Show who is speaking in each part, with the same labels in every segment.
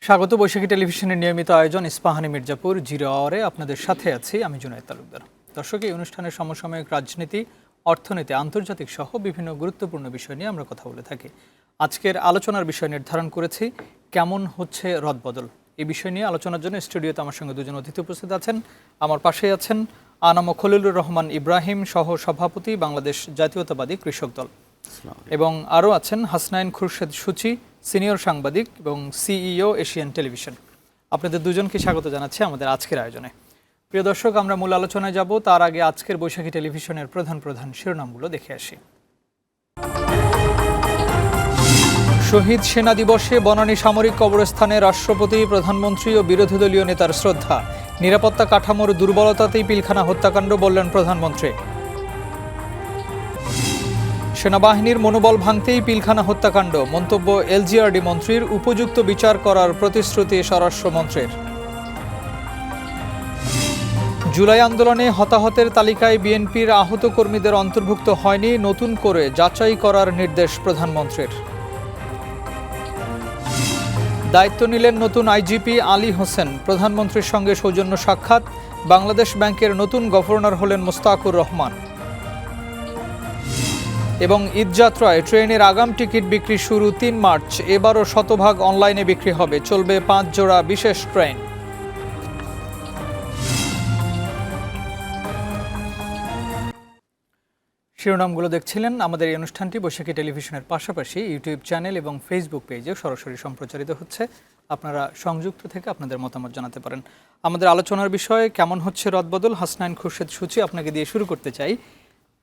Speaker 1: স্বাগত বৈশাখী টেলিভিশনের নিয়মিত আয়োজন ইস্পাহানি মির্জাপুর জিরো আওয়ারে আপনাদের সাথে আছি আমি জুনায়েদ তালুকদার। দর্শক, এই অনুষ্ঠানের সমসাময়িক রাজনীতি, অর্থনীতি, আন্তর্জাতিক সহ বিভিন্ন গুরুত্বপূর্ণ বিষয় নিয়ে আমরা কথা বলে থাকি। আজকের আলোচনার বিষয় নির্ধারণ করেছি কেমন হচ্ছে রদবদল। এই বিষয় নিয়ে আলোচনার জন্য স্টুডিওতে আমার সঙ্গে দুজন অতিথি উপস্থিত আছেন। আমার পাশেই আছেন আনাম খলিলুর রহমান ইব্রাহিম, সহ সভাপতি বাংলাদেশ জাতীয়তাবাদী কৃষক দল, এবং আরও আছেন হাসনাইন খুরশেদ সূচি, সিনিয়র সাংবাদিক এবং সিইও এশিয়ান টেলিভিশন। আপনাদের দুজনকে স্বাগত জানাচ্ছি আমাদের আজকের আয়োজনে। প্রিয় দর্শক, আমরা মূল আলোচনায় যাব, তার আগে আজকের বৈশাখী টেলিভিশনের প্রধান প্রধান শিরোনামগুলো দেখে আসি। শহীদ সেনা দিবসে বনানী সামরিক কবরস্থানে রাষ্ট্রপতি, প্রধানমন্ত্রী ও বিরোধী দলীয় নেতার শ্রদ্ধা। নিরাপত্তা কাঠামোর দুর্বলতাতেই পিলখানা হত্যাকাণ্ড বললেন প্রধানমন্ত্রী। সেনাবাহিনীর মনোবল ভাঙতেই পিলখানা হত্যাকাণ্ড, মন্তব্য এলজিআরডি মন্ত্রীর। উপযুক্ত বিচার করার প্রতিশ্রুতি স্বরাষ্ট্রমন্ত্রীর। জুলাই আন্দোলনে হতাহতের তালিকায় বিএনপির আহত কর্মীদের অন্তর্ভুক্ত হয়নি, নতুন করে যাচাই করার নির্দেশ প্রধানমন্ত্রীর। দায়িত্ব নিলেন নতুন আইজিপি আলী হোসেন, প্রধানমন্ত্রীর সঙ্গে সৌজন্য সাক্ষাৎ। বাংলাদেশ ব্যাংকের নতুন গভর্নর হলেন মোস্তাকুর রহমান। এবং ঈদযাত্রায় ট্রেনের আগাম টিকিট বিক্রি শুরু ৩ মার্চ। এবারও শতভাগ অনলাইনে বিক্রি হবে, চলবে ৫ জোড়া বিশেষ ট্রেন। শিরোনামগুলো দেখছিলেন। আমাদের এই অনুষ্ঠানটি বৈশাখী টেলিভিশনের পাশাপাশি ইউটিউব চ্যানেল এবং ফেসবুক পেজে সরাসরি সম্প্রচারিত হচ্ছে। আপনারা সংযুক্ত থেকে আপনাদের মতামত জানাতে পারেন। আমাদের আলোচনার বিষয়ে কেমন হচ্ছে রদবদল, হাসনাইন খুরশেদ সূচি, আপনাকে দিয়ে শুরু করতে চাই।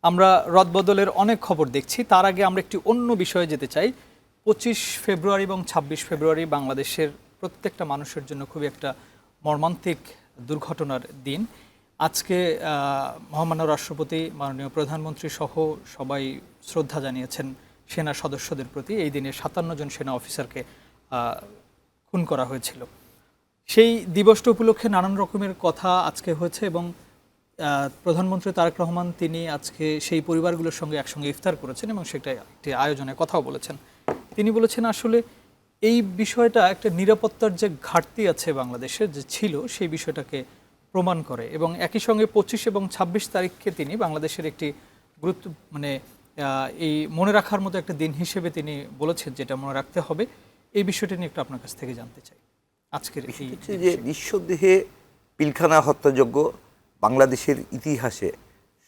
Speaker 1: আমরা রদবদলের অনেক খবর দেখছি, তার আগে আমরা একটি অন্য বিষয়ে যেতে চাই। 25 ফেব্রুয়ারি এবং 26 ফেব্রুয়ারি বাংলাদেশের প্রত্যেকটা মানুষের জন্য খুবই একটা মর্মান্তিক দুর্ঘটনার দিন। আজকে মহামান্য রাষ্ট্রপতি, মাননীয় প্রধানমন্ত্রী সহ সবাই শ্রদ্ধা জানিয়েছেন সেনা সদস্যদের প্রতি। এই দিনে 57 জন সেনা অফিসারকে খুন করা হয়েছিল। সেই দিবসটা উপলক্ষে নানান রকমের কথা আজকে হয়েছে এবং প্রধানমন্ত্রী তারেক রহমান তিনি আজকে সেই পরিবারগুলোর সঙ্গে একসঙ্গে ইফতার করেছেন এবং সেটা একটি আয়োজনে কথাও বলেছেন। তিনি বলেছেন আসলে এই বিষয়টা একটা নিরাপত্তার যে ঘাটতি আছে বাংলাদেশের যে ছিল সেই বিষয়টাকে প্রমাণ করে, এবং একই সঙ্গে 25 এবং 26 তারিখকে তিনি বাংলাদেশের একটি এই মনে রাখার মতো একটা দিন হিসেবে তিনি বলেছেন, যেটা মনে রাখতে হবে। এই বিষয়টা নিয়ে একটু আপনার কাছ থেকে জানতে চাই। আজকের
Speaker 2: যে নিঃসন্দেহে পিলখানা হত্যাযজ্ঞ বাংলাদেশের ইতিহাসে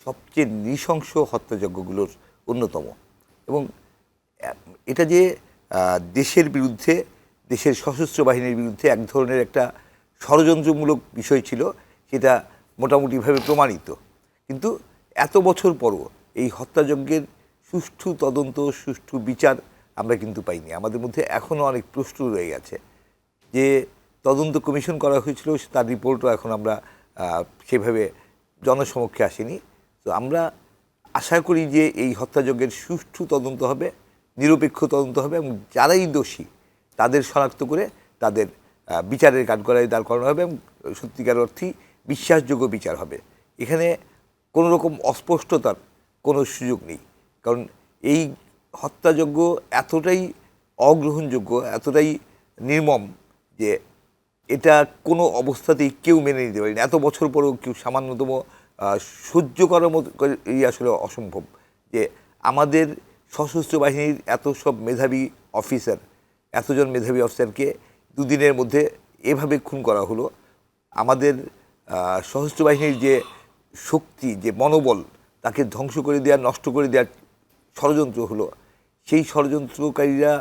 Speaker 2: সবচেয়ে নৃশংস হত্যাযজ্ঞগুলোর অন্যতম, এবং এটা যে দেশের বিরুদ্ধে, দেশের সশস্ত্র বাহিনীর বিরুদ্ধে এক ধরনের একটা ষড়যন্ত্রমূলক বিষয় ছিল, সেটা মোটামুটিভাবে প্রমাণিত। কিন্তু এত বছর পরও এই হত্যাযজ্ঞের সুষ্ঠু তদন্ত, সুষ্ঠু বিচার আমরা কিন্তু পাইনি। আমাদের মধ্যে এখনও অনেক প্রশ্ন রয়ে গেছে। যে তদন্ত কমিশন করা হয়েছিল তার রিপোর্টও এখন আমরা সেভাবে জনসমক্ষে আসেনি। তো আমরা আশা করি যে এই হত্যাযজ্ঞের সুষ্ঠু তদন্ত হবে, নিরপেক্ষ তদন্ত হবে, এবং যারাই দোষী তাদের শনাক্ত করে তাদের বিচারের কাঠগড়ায় দাঁড় করানো হবে এবং সত্যিকার অর্থেই বিশ্বাসযোগ্য বিচার হবে। এখানে কোনো রকম অস্পষ্টতার কোনো সুযোগ নেই, কারণ এই হত্যাযজ্ঞ এতটাই অগ্রহণযোগ্য, এতটাই নির্মম যে এটা কোনো অবস্থাতেই কেউ মেনে নিতে পারেনি। এত বছর পরেও কেউ সামান্যতম সহ্য করার মতো আসলে অসম্ভব যে আমাদের সশস্ত্র বাহিনীর এত সব মেধাবী অফিসার, এতজন মেধাবী অফিসারকে দুদিনের মধ্যে এভাবে খুন করা হলো। আমাদের সশস্ত্র বাহিনীর যে শক্তি, যে মনোবল, তাকে ধ্বংস করে দেওয়ার, নষ্ট করে দেওয়ার ষড়যন্ত্র হলো। সেই ষড়যন্ত্রকারীরা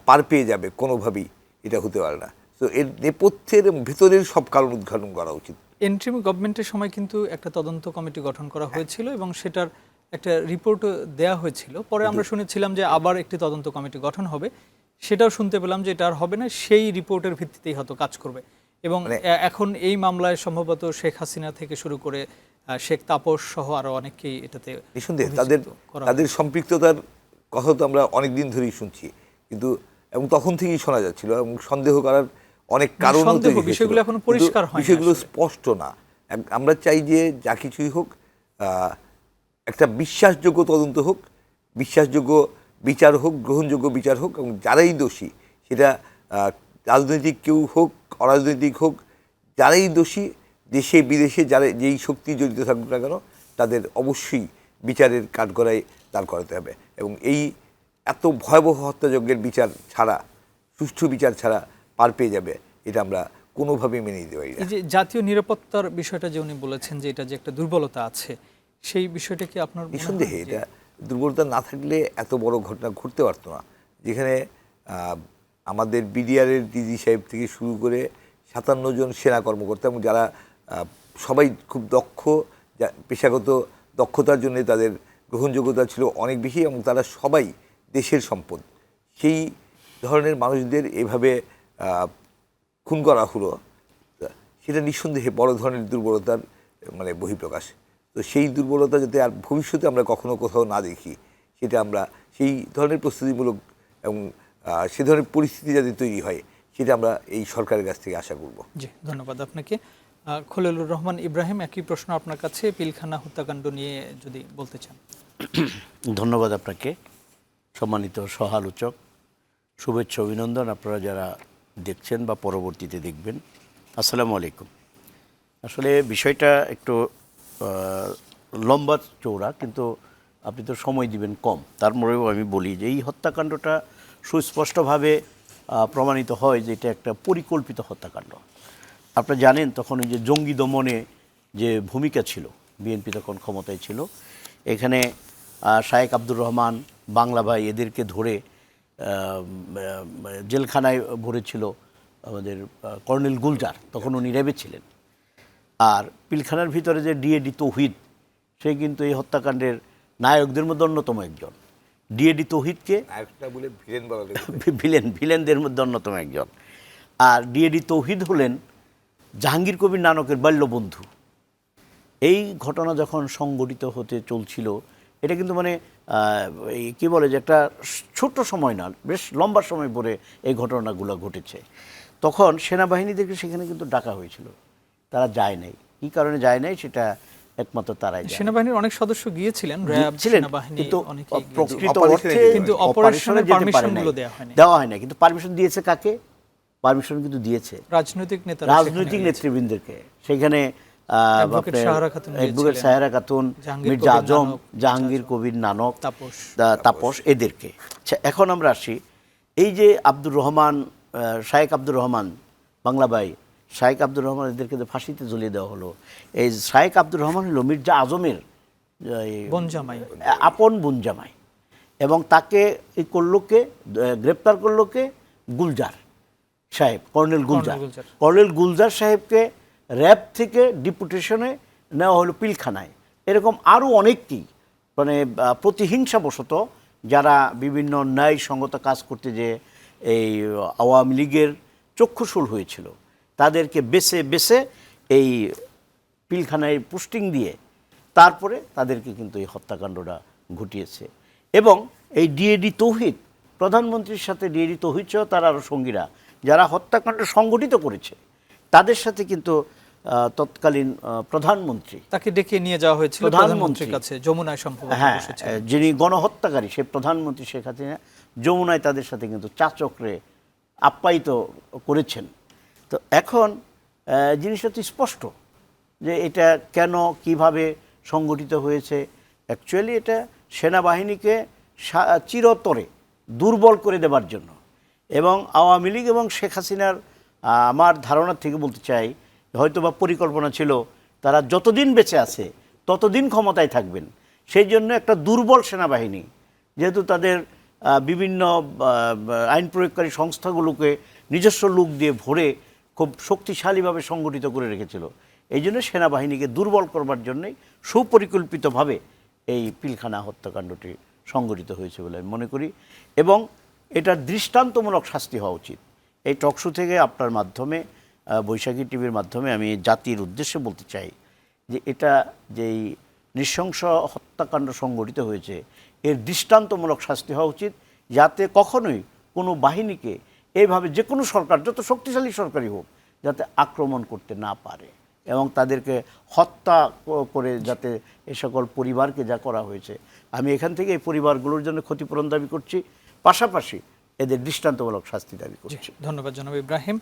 Speaker 2: পার পেয়ে যাবে, কোনোভাবেই এটা হতে পারে না। তো এর নেপথ্যের ভিতরের সব কারণ উদ্ঘাটন করা উচিত।
Speaker 1: ইন্টারিম গভর্নমেন্টের সময় কিন্তু একটা তদন্ত কমিটি গঠন করা হয়েছিল এবং সেটার একটা রিপোর্ট দেওয়া হয়েছিল। পরে আমরা শুনেছিলাম যে আবার একটি তদন্ত কমিটি গঠন হবে, সেটাও শুনতে পেলাম যে এটা আর হবে না, সেই রিপোর্টের ভিত্তিতেই হয়তো কাজ করবে। এবং এখন এই মামলায় সম্ভবত শেখ হাসিনা থেকে শুরু করে শেখ তাপস সহ আরও অনেকেই এটাতে
Speaker 2: নিঃসন্দেহে তাদের সম্পৃক্ততার কথা তো আমরা অনেক দিন ধরেই শুনছি, কিন্তু এবং তখন থেকেই শোনা যাচ্ছিল এবং সন্দেহ করার অনেক কারণ,
Speaker 1: বিষয়গুলো এখন পরিষ্কার হয়,
Speaker 2: বিষয়গুলো স্পষ্ট না। আমরা চাই যে যা কিছুই হোক একটা বিশ্বাসযোগ্য তদন্ত হোক, বিশ্বাসযোগ্য বিচার হোক, গ্রহণযোগ্য বিচার হোক, এবং যারাই দোষী সেটা রাজনৈতিক কেউ হোক, অরাজনৈতিক হোক, যারাই দোষী, দেশে বিদেশে যারা যেই শক্তি জড়িত থাকুক না কেন, তাদের অবশ্যই বিচারের কাঠগড়ায় দাঁড় করাতে হবে। এবং এই এত ভয়াবহ হত্যাযজ্ঞের বিচার ছাড়া, সুষ্ঠু বিচার ছাড়া পার পেয়ে যাবে, এটা আমরা কোনোভাবেই মেনে নিতে পারি না।
Speaker 1: এই যে জাতীয় নিরাপত্তার বিষয়টা যে উনি বলেছেন যে এটা যে একটা দুর্বলতা আছে, সেই বিষয়টা কি আপনার মনে হয়
Speaker 2: নিঃসন্দেহে
Speaker 1: যে-
Speaker 2: এটা দুর্বলতা না থাকলে এত বড় ঘটনা ঘটতে পারতো না। যেখানে আমাদের বিডিআরের ডিজি সাহেব থেকে শুরু করে 57 জন সেনা কর্মকর্তা, এবং যারা সবাই খুব দক্ষ, পেশাগত দক্ষতার জন্য তাদের গ্রহণযোগ্যতা ছিল অনেক বেশি, এবং তারা সবাই দেশের সম্পদ। সেই ধরনের মানুষদের এভাবে খুন করা হলো, সেটা নিঃসন্দেহে বড় ধরনের দুর্বলতার মানে বহিঃপ্রকাশ। তো সেই দুর্বলতা যাতে আর ভবিষ্যতে আমরা কখনো কোথাও না দেখি, সেটা আমরা সেই ধরনের প্রস্তুতিমূলক এবং সে ধরনের পরিস্থিতি যাতে তৈরি হয়, সেটা আমরা এই সরকারের কাছ থেকে আশা করব।
Speaker 1: জি, ধন্যবাদ আপনাকে। খলিলুর রহমান ইব্রাহিম, একই প্রশ্ন আপনার কাছে, পিলখানা হত্যাকাণ্ড নিয়ে যদি বলতে চান।
Speaker 3: ধন্যবাদ আপনাকে, সম্মানিত সহ আলোচক। শুভেচ্ছা, অভিনন্দন আপনারা যারা দেখছেন বা পরবর্তীতে দেখবেন। আসসালামু আলাইকুম। আসলে বিষয়টা একটু লম্বা চৌড়া, কিন্তু আপনি তো সময় দিবেন কম। তারপরেও আমি বলি যে এই হত্যাকাণ্ডটা সুস্পষ্টভাবে প্রমাণিত হয় যে এটা একটা পরিকল্পিত হত্যাকাণ্ড। আপনারা জানেন তখন এই যে জঙ্গি দমনে যে ভূমিকা ছিল, বিএনপি তখন ক্ষমতায় ছিল, এখানে শায়েক আব্দুর রহমান, বাংলা ভাই, এদেরকে ধরে জেলখানায় ভরেছিল আমাদের কর্নেল গুলজার, তখন উনি র্যাবে ছিলেন। আর পিলখানার ভিতরে যে ডিএডি তৌহিদ, সে কিন্তু এই হত্যাকাণ্ডের নায়কদের মধ্যে অন্যতম একজন। ডিএডি তৌহিদকে ভিলেনদের মধ্যে অন্যতম একজন। আর ডিএডি তৌহিদ হলেন জাহাঙ্গীর কবির নানকের বাল্যবন্ধু। এই ঘটনা যখন সংগঠিত হতে চলছিল, এটা কিন্তু মানে কী বলে যে একটা ছোট সময় না, বেশ লম্বা সময় পরে এই ঘটনাগুলো ঘটেছে। তখন সেনাবাহিনীদেরকে সেখানে কিন্তু ডাকা হয়েছিল, তারা যায় নাই। কী কারণে যায় নাই সেটা একমাত্র তারাই জানে।
Speaker 1: সেনাবাহিনীর অনেক সদস্য গিয়েছিলেন, র্যাব, সেনাবাহিনী,
Speaker 3: কিন্তু
Speaker 1: অনেকেই
Speaker 3: প্রকৃত অর্থে
Speaker 1: কিন্তু অপারেশনের পারমিশনগুলো
Speaker 3: দেওয়া হয় না। কিন্তু পারমিশন দিয়েছে কাকে? পারমিশন কিন্তু দিয়েছে
Speaker 1: রাজনৈতিক নেতারা,
Speaker 3: রাজনৈতিক নেতৃবৃন্দকে। সেখানে
Speaker 1: অ্যাডভোকেট সাহারা খাতুন,
Speaker 3: অ্যাডভোকেট সাহারা খাতুন, মির্জা আজম, জাহাঙ্গীর কবির নানক, তাপস, এদেরকে। এখন আমরা আসি, এই যে আব্দুর রহমান, শায়েক আব্দুর রহমান, বাংলা ভাই, শায়েক আব্দুর রহমান, এদেরকে ফাঁসিতে ঝুলিয়ে দেওয়া হলো। এই শায়েক আব্দুর রহমান হলো মির্জা আজমের
Speaker 1: বোনজামাই,
Speaker 3: আপন বোনজামাই, এবং তাকে এই করলোকে গ্রেপ্তার করলোকে গুলজার সাহেব, কর্নেল গুলজার। কর্নেল গুলজার সাহেবকে র্যাব থেকে ডিপুটেশনে নেওয়া হলো পিলখানায়। এরকম আরও অনেককেই মানে প্রতিহিংসাবশত যারা বিভিন্ন ন্যায়সঙ্গত কাজ করতে যে এই আওয়ামী লীগের চক্ষুশূল হয়েছিল, তাদেরকে বেছে বেছে এই পিলখানায় পোস্টিং দিয়ে তারপরে তাদেরকে কিন্তু এই হত্যাকাণ্ডটা ঘটিয়েছে। এবং এই ডিএডি তৌহিদ, প্রধানমন্ত্রীর সাথে ডিএডি তৌহিদ সহ তার আরও সঙ্গীরা যারা হত্যাকাণ্ড সংগঠিত করেছে, তাদের সাথে কিন্তু তৎকালীন প্রধানমন্ত্রী,
Speaker 1: তাকে ডেকে নিয়ে যাওয়া হয়েছিল প্রধানমন্ত্রীর কাছে, যমুনায় সম্ভবত বসেছিলেন।
Speaker 3: যিনি গণহত্যাকারী, সে প্রধানমন্ত্রী শেখ হাসিনা যমুনায় তাদের সাথে কিন্তু চাচক্রে আপ্যায়িত করেছেন। তো এখন জিনিসটা তো স্পষ্ট যে এটা কেন, কিভাবে সংগঠিত হয়েছে। অ্যাকচুয়ালি এটা সেনাবাহিনীকে চিরতরে দুর্বল করে দেবার জন্য, এবং আওয়ামী লীগ এবং শেখ হাসিনার আমার ধারণা থেকে বলতে চাই, হয়তো বা পরিকল্পনা ছিল তারা যতদিন বেঁচে আছে ততদিন ক্ষমতায় থাকবেন। সেই জন্য একটা দুর্বল সেনাবাহিনী, যেহেতু তাদের বিভিন্ন আইন প্রয়োগকারী সংস্থাগুলোকে নিজস্ব লোক দিয়ে ভরে খুব শক্তিশালীভাবে সংগঠিত করে রেখেছিল, এই জন্য সেনাবাহিনীকে দুর্বল করবার জন্যই সুপরিকল্পিতভাবে এই পিলখানা হত্যাকাণ্ডটি সংগঠিত হয়েছে বলে আমি মনে করি। এবং এটার দৃষ্টান্তমূলক শাস্তি হওয়া উচিত। এই টকশো থেকে আপনার মাধ্যমে, বৈশাখী টিভির মাধ্যমে আমি জাতির উদ্দেশ্যে বলতে চাই যে এটা যেই নৃশংস হত্যাকাণ্ড সংগঠিত হয়েছে, এর দৃষ্টান্তমূলক শাস্তি হওয়া উচিত, যাতে কখনোই কোনো বাহিনীকে এইভাবে যে কোনো সরকার, যত শক্তিশালী সরকারই হোক, যাতে আক্রমণ করতে না পারে, এবং তাদেরকে হত্যা করে যাতে এ সকল পরিবারকে যা করা হয়েছে, আমি এখান থেকে এই পরিবারগুলোর জন্য ক্ষতিপূরণ দাবি করছি। পাশাপাশি এদের দৃষ্টান্তমূলক শাস্তি দাবি
Speaker 1: জি,
Speaker 3: করছি।
Speaker 1: ধন্যবাদ জনাব ইব্রাহিম।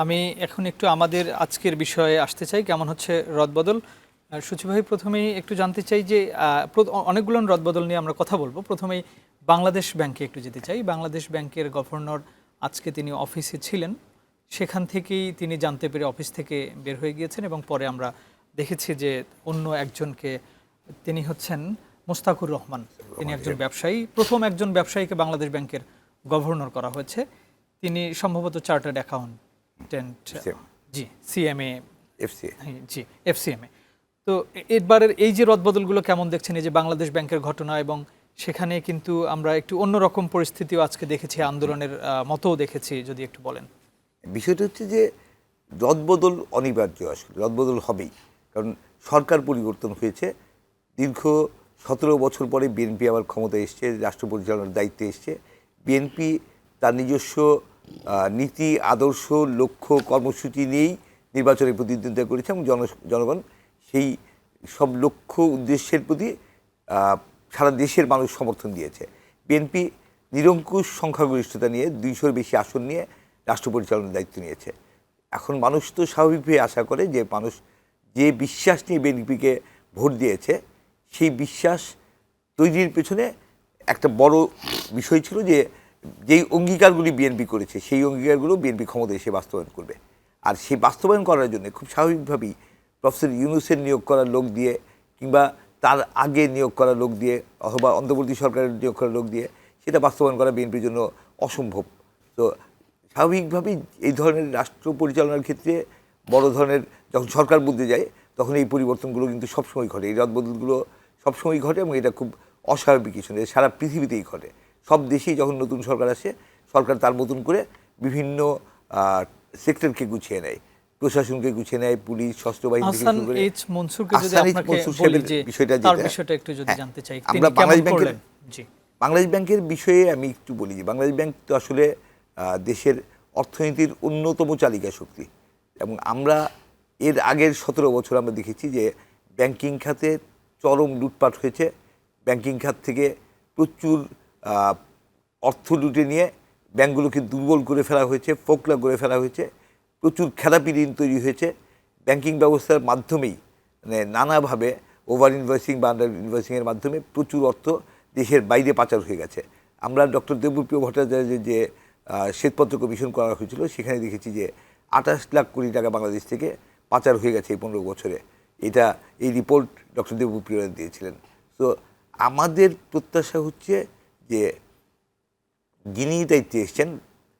Speaker 1: আমি এখন একটু আমাদের আজকের বিষয়ে আসতে চাই, কেমন হচ্ছে রদবদল। সচিব ভাই, প্রথমেই একটু জানতে চাই যে অনেকগুলো রদবদল নিয়ে আমরা কথা বলবো। প্রথমেই বাংলাদেশ ব্যাংকে একটু যেতে চাই। বাংলাদেশ ব্যাংকের গভর্নর আজকে তিনি অফিসে ছিলেন, সেখান থেকেই তিনি জানতে পেরে অফিস থেকে বের হয়ে গিয়েছেন এবং পরে আমরা দেখেছি যে অন্য একজনকে, তিনি হচ্ছেন মোস্তাকুর রহমান, তিনি একজন ব্যবসায়ী, প্রথম একজন ব্যবসায়ীকে বাংলাদেশ ব্যাংকের গভর্নর করা হয়েছে। তিনি সম্ভবত চার্টার্ড অ্যাকাউন্টেন্ট, জি, সিএমএ, জি, এফসিএমএ। তো এবারের এই যে রদবদলগুলো কেমন দেখছেন, এই যে বাংলাদেশ ব্যাংকের ঘটনা, এবং সেখানে কিন্তু আমরা একটু অন্যরকম পরিস্থিতিও আজকে দেখেছি, আন্দোলনের মতও দেখেছি, যদি একটু বলেন।
Speaker 2: বিষয়টা হচ্ছে যে রদবদল অনিবার্য, আসলে রদবদল হবেই, কারণ সরকার পরিবর্তন হয়েছে। দীর্ঘ 17 বছর পরে বিএনপি আবার ক্ষমতায় এসছে, রাষ্ট্র পরিচালনার দায়িত্বে এসছে। বিএনপি তার নিজস্ব নীতি, আদর্শ, লক্ষ্য, কর্মসূচি নিয়েই নির্বাচনে প্রতিদ্বন্দ্বিতা করেছে এবং জনগণ সেই সব লক্ষ্য উদ্দেশ্যের প্রতি সারা দেশের মানুষ সমর্থন দিয়েছে। বিএনপি নিরঙ্কুশ সংখ্যাগরিষ্ঠতা নিয়ে 200-র বেশি আসন নিয়ে রাষ্ট্র পরিচালনার দায়িত্ব নিয়েছে। এখন মানুষ তো স্বাভাবিকভাবে আশা করে যে মানুষ যে বিশ্বাস নিয়ে বিএনপিকে ভোট দিয়েছে, সেই বিশ্বাস তৈরির পেছনে একটা বড় বিষয় ছিল যে যেই অঙ্গীকারগুলি বিএনপি করেছে, সেই অঙ্গীকারগুলো বিএনপি ক্ষমতায় এসে বাস্তবায়ন করবে। আর সেই বাস্তবায়ন করার জন্য খুব স্বাভাবিকভাবেই প্রফেসর ইউনূসের নিয়োগ করা লোক দিয়ে, কিংবা তার আগে নিয়োগ করা লোক দিয়ে, অথবা অন্তর্বর্তী সরকারের নিয়োগ করা লোক দিয়ে সেটা বাস্তবায়ন করা বিএনপির জন্য অসম্ভব। তো স্বাভাবিকভাবেই এই ধরনের রাষ্ট্র পরিচালনার ক্ষেত্রে বড় ধরনের যখন সরকার বদলে যায়, তখন এই পরিবর্তনগুলো কিন্তু সবসময় ঘটে, এই রদবদলগুলো সবসময় ঘটে, এবং এটা খুব অস্বাভাবিক কিছু নয়, সারা পৃথিবীতেই ঘটে। সব দেশেই যখন নতুন সরকার আসে, সরকার তার মতন করে বিভিন্ন সেক্টরকে গুছিয়ে নেয়, প্রশাসনকে গুছিয়ে নেয়, পুলিশ, সশস্ত্র বাহিনী থেকে শুরু করে।
Speaker 1: বিষয়টা একটু যদি জানতে চাই,
Speaker 2: আমরা বাংলাদেশ ব্যাংকের বিষয়ে আমি একটু বলি যে বাংলাদেশ ব্যাংক তো আসলে দেশের অর্থনীতির অন্যতম চালিকা শক্তি, এবং আমরা এর আগের 17 বছর আমরা দেখেছি যে ব্যাংকিং খাতে চরম লুটপাট হয়েছে। ব্যাংকিং খাত থেকে প্রচুর অর্থ লুটে নিয়ে ব্যাংকগুলোকে দুর্বল করে ফেলা হয়েছে, ফোকলা করে ফেলা হয়েছে, প্রচুর খেলাপি ঋণ তৈরি হয়েছে। ব্যাংকিং ব্যবস্থার মাধ্যমেই মানে নানাভাবে ওভার ইনভয়েসিং বা আন্ডার ইনভয়েসিংয়ের মাধ্যমে প্রচুর অর্থ দেশের বাইরে পাচার হয়ে গেছে। আমরা ডক্টর দেবপ্রিয় ভট্টাচার্যের যে শ্বেতপত্র কমিশন করা হয়েছিল, সেখানে দেখেছি যে 28 লাখ কোটি টাকা বাংলাদেশ থেকে পাচার হয়ে গেছে এই 15 বছরে। এই রিপোর্ট ডক্টর দেবপ্রিয় দিয়েছিলেন। তো আমাদের প্রত্যাশা হচ্ছে যে যিনি দায়িত্বে এসছেন,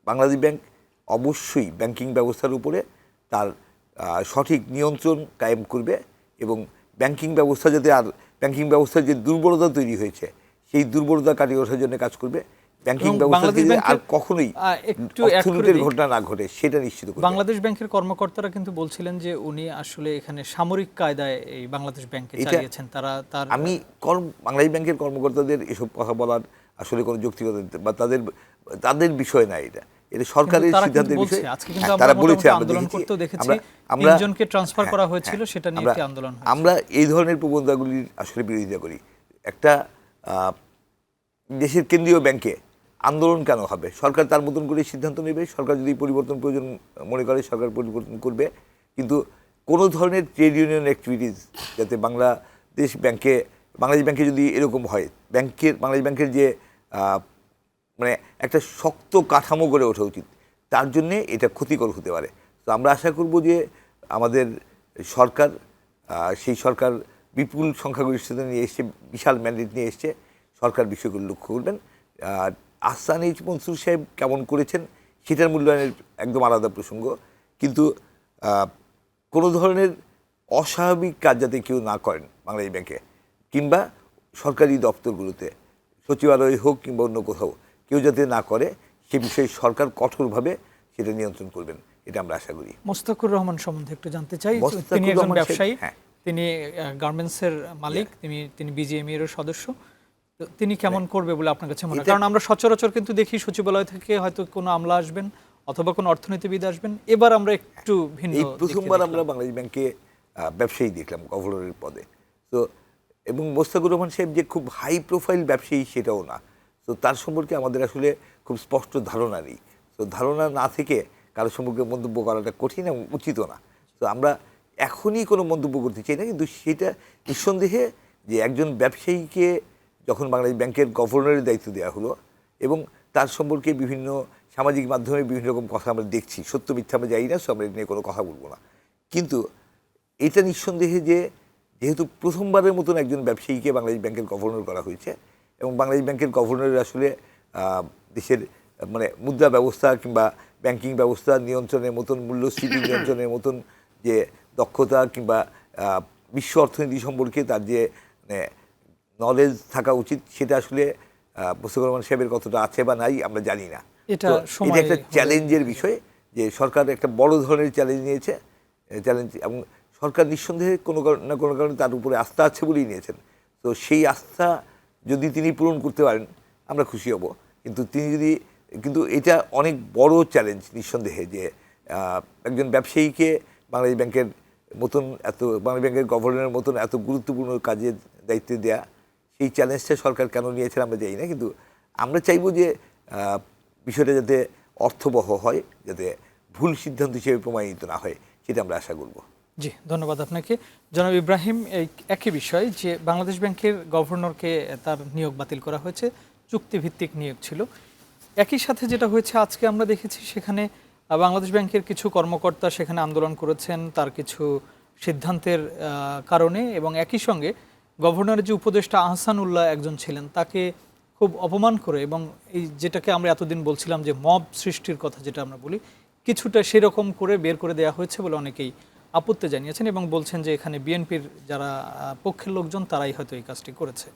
Speaker 2: বাংলাদেশ ব্যাংক অবশ্যই ব্যাংকিং ব্যবস্থার উপরে তার সঠিক নিয়ন্ত্রণ কায়েম করবে, এবং ব্যাংকিং ব্যবস্থা যাতে, আর ব্যাংকিং ব্যবস্থার যে দুর্বলতা তৈরি হয়েছে, সেই দুর্বলতা কাটিয়ে ওঠার জন্য কাজ করবে। ব্যাংকিং ব্যবস্থাতে আর কখনোই অর্থলুটের ঘটনা না ঘটে সেটা নিশ্চিত করবে।
Speaker 1: বাংলাদেশ ব্যাংকের কর্মকর্তারা কিন্তু বলছিলেন যে উনি আসলে এখানে সামরিক কায়দায় এই বাংলাদেশ ব্যাংকে চালিয়েছেন।
Speaker 2: আমি বাংলাদেশ ব্যাংকের কর্মকর্তাদের এসব কথা বলার আসলে কোনো যৌক্তিকতা বা তাদের বিষয় না, এটা সরকারের সিদ্ধান্তের বিষয়।
Speaker 1: তারা বলেছে, আন্দোলন করতেও দেখেছি, তিনজনকে ট্রান্সফার করা হয়েছিল, সেটা নিয়ে একটি আন্দোলন হয়েছে।
Speaker 2: আমরা এই ধরনের প্রবণতাগুলির আসলে বিরোধিতা করি। একটা দেশের কেন্দ্রীয় ব্যাংকে আন্দোলন কেন হবে? সরকার তার মতন করে সিদ্ধান্ত নেবে। সরকার যদি পরিবর্তন প্রয়োজন মনে করে, সরকার পরিবর্তন করবে, কিন্তু কোনো ধরনের ট্রেড ইউনিয়ন অ্যাক্টিভিটিস যাতে বাংলাদেশ ব্যাংকে যদি এরকম হয়, বাংলাদেশ ব্যাংকের যে মানে একটা শক্ত কাঠামো গড়ে ওঠা উচিত, তার জন্যে এটা ক্ষতিকর হতে পারে। তো আমরা আশা করব যে আমাদের সরকার, সেই সরকার বিপুল সংখ্যাগরিষ্ঠতা নিয়ে এসছে, বিশাল ম্যান্ডেট নিয়ে এসছে, সরকার বিষয়গুলো লক্ষ্য করবেন। আর আহসান এইচ মনসুর সাহেব কেমন করেছেন সেটার মূল্যায়নের একদম আলাদা প্রসঙ্গ, কিন্তু কোনো ধরনের অস্বাভাবিক কাজ যাতে কেউ না করেন বাংলাদেশ ব্যাংকে কিংবা সরকারি দপ্তরগুলোতে, সচিবালয় হোক কিংবা অন্য কোথাও, কেউ যাতে না করে সে বিষয়ে সরকার কঠোরভাবে সেটা নিয়ন্ত্রণ করবেন, এটা আমরা আশা করি।
Speaker 1: মোস্তাকুর রহমান সম্বন্ধে একটু জানতে চাই। তিনি একজন ব্যবসায়ী, তিনি গার্মেন্টসের মালিক, তিনি বিজিএমইএ এর সদস্য। তিনি কেমন করবে বলে আপনার কাছে মনে হয়? কারণ আমরা সচরাচর কিন্তু দেখি সচিবালয় থেকে হয়তো কোনো আমলা আসবেন অথবা কোনো অর্থনীতিবিদ আসবেন, এবার আমরা একটু ভিন্ন।
Speaker 2: এই প্রথমবার আমরা বাংলাদেশ ব্যাংকে ব্যবসায়ী দেখলাম গভর্নরের পদে। তো এবং মোস্তাকুর রহমান সাহেব যে খুব হাই প্রোফাইল ব্যবসায়ী সেটাও না। তো তার সম্পর্কে আমাদের আসলে খুব স্পষ্ট ধারণা নেই। তো ধারণা না থেকে কারো সম্পর্কে মন্তব্য করাটা কঠিন এবং উচিত না। তো আমরা এখনই কোনো মন্তব্য করতে চাই না, কিন্তু সেটা নিঃসন্দেহে যে একজন ব্যবসায়ীকে যখন বাংলাদেশ ব্যাংকের গভর্নরের দায়িত্ব দেওয়া হলো এবং তার সম্পর্কে বিভিন্ন সামাজিক মাধ্যমে বিভিন্ন রকম কথা আমরা দেখছি, সত্য মিথ্যা আমরা জানি না, সো আমরা এটা নিয়ে কোনো কথা বলবো না। কিন্তু এটা নিঃসন্দেহে যে যেহেতু প্রথমবারের মতন একজন ব্যবসায়ীকে বাংলাদেশ ব্যাংকের গভর্নর করা হয়েছে এবং বাংলাদেশ ব্যাংকের গভর্নরের আসলে দেশের মানে মুদ্রা ব্যবস্থা কিংবা ব্যাংকিং ব্যবস্থা নিয়ন্ত্রণের মতন, মূল্যস্ফীতি নিয়ন্ত্রণের মতন যে দক্ষতা কিংবা বিশ্ব অর্থনীতি সম্পর্কে তার যে মানে নলেজ থাকা উচিত, সেটা আসলে মোস্তফা রহমান সাহেবের কতটা আছে বা নাই আমরা জানি না।
Speaker 1: এটা
Speaker 2: এটা একটা চ্যালেঞ্জের বিষয় যে সরকার একটা বড় ধরনের চ্যালেঞ্জ নিয়েছে, চ্যালেঞ্জ, এবং সরকার নিঃসন্দেহে কোনো না কোনো কারণে তার উপরে আস্থা আছে বলেই নিয়েছেন। তো সেই আস্থা যদি তিনি পূরণ করতে পারেন আমরা খুশি হব, কিন্তু এটা অনেক বড় চ্যালেঞ্জ নিঃসন্দেহে যে একজন ব্যবসায়ীকে বাংলাদেশ ব্যাংকের মতন বাংলাদেশ ব্যাংকের গভর্নরের মতন এত গুরুত্বপূর্ণ কাজের দায়িত্ব দেওয়া, সেই চ্যালেঞ্জটা সরকার কেন নিয়েছেন আমরা জানি না। কিন্তু আমরা চাইব যে বিষয়টা যাতে অর্থবহ হয়, যাতে ভুল সিদ্ধান্ত হিসেবে প্রমাণিত না হয়, সেটা আমরা আশা করব।
Speaker 1: জি, ধন্যবাদ আপনাকে। জনাব ইব্রাহিম, এই একই বিষয় যে বাংলাদেশ ব্যাংকের গভর্নরকে তার নিয়োগ বাতিল করা হয়েছে, চুক্তিভিত্তিক নিয়োগ ছিল। একই সাথে যেটা হয়েছে আজকে আমরা দেখেছি সেখানে বাংলাদেশ ব্যাংকের কিছু কর্মকর্তা সেখানে আন্দোলন করেছেন তার কিছু সিদ্ধান্তের কারণে, এবং একই সঙ্গে গভর্নরের যে উপদেষ্টা আহসানুল্লাহ একজন ছিলেন তাকে খুব অপমান করে, এবং এই যেটাকে আমরা এতদিন বলছিলাম যে মব সৃষ্টির কথা যেটা আমরা বলি, কিছুটা সেরকম করে বের করে দেওয়া হয়েছে বলে অনেকেই আপত্তি জানিয়েছেন এবং বলছেন যে এখানে বিএনপির যারা পক্ষের লোকজন তারাই হয়তো এই কাজটি করেছে।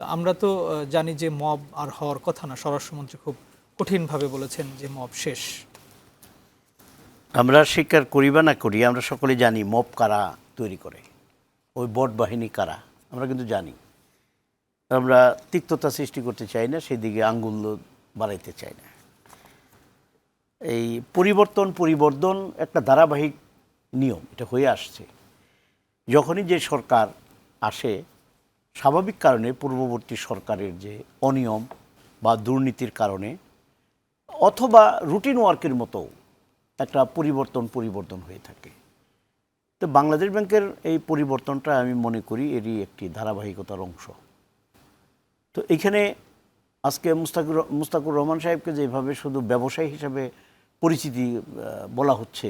Speaker 1: আমরা তো জানি যে মব আর হওয়ার কথা না, স্বরাষ্ট্রমন্ত্রী খুব কঠিনভাবে বলেছেন যে মব শেষ।
Speaker 3: আমরা স্বীকার করি বা না করি, আমরা সকলে জানি মব কারা তৈরি করে, ওই বট বাহিনী কারা, আমরা কিন্তু জানি। আমরা তিক্ততা সৃষ্টি করতে চাই না, সেদিকে আঙ্গুল বাড়াইতে চাই না। এই পরিবর্তন একটা ধারাবাহিক নিয়ম, এটা হয়ে আসছে। যখনই যে সরকার আসে, স্বাভাবিক কারণে পূর্ববর্তী সরকারের যে অনিয়ম বা দুর্নীতির কারণে অথবা রুটিন ওয়ার্কের মতো একটা পরিবর্তন হয়ে থাকে। তো বাংলাদেশ ব্যাংকের এই পরিবর্তনটা আমি মনে করি এরই একটি ধারাবাহিকতার অংশ। তো এখানে আজকে মুস্তাকুর রহমান সাহেবকে যেভাবে শুধু ব্যবসায়ী হিসাবে পরিচিতি বলা হচ্ছে,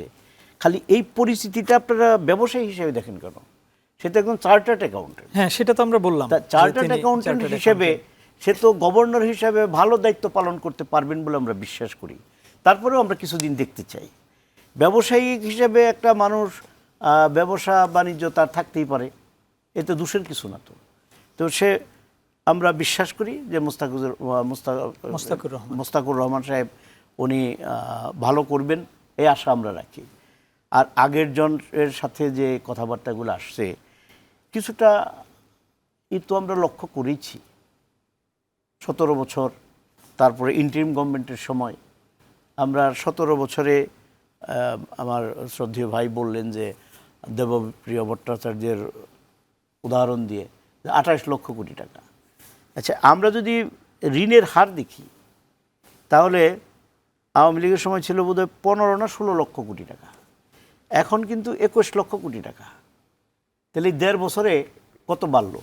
Speaker 3: খালি এই পরিস্থিতিটা আপনারা ব্যবসায়ী হিসেবে দেখেন কেন? সেটা একজন চার্টার্ড অ্যাকাউন্টেন্ট।
Speaker 1: হ্যাঁ, সেটা তো আমরা বললাম,
Speaker 3: চার্টার্ড অ্যাকাউন্টেন্ট হিসেবে সে তো গভর্নর হিসাবে ভালো দায়িত্ব পালন করতে পারবেন বলে আমরা বিশ্বাস করি। তারপরেও আমরা কিছুদিন দেখতে চাই। ব্যবসায়ী হিসেবে একটা মানুষ ব্যবসা বাণিজ্য তার থাকতেই পারে, এতে দোষের কিছু না। তো সে আমরা বিশ্বাস করি যে মুস্তাকুর রহমান সাহেব উনি ভালো করবেন, এই আশা আমরা রাখি। আর আগের জনের সাথে যে কথাবার্তাগুলো আসছে কিছুটা তো আমরা লক্ষ্য করেছি। 17 বছর, তারপরে ইন্টারিম গভর্নমেন্টের সময় আমরা 17 বছরে আমার শ্রদ্ধেয় ভাই বললেন যে দেবপ্রিয় ভট্টাচার্যের উদাহরণ দিয়ে 28 লক্ষ কোটি টাকা। আচ্ছা, আমরা যদি ঋণের হার দেখি তাহলে আওয়ামী লীগের সময় ছিল বোধহয় 15 না 16 লক্ষ কোটি টাকা, এখন কিন্তু 21 লক্ষ কোটি টাকা। তাহলে 1.5 বছরে কত বাড়লো?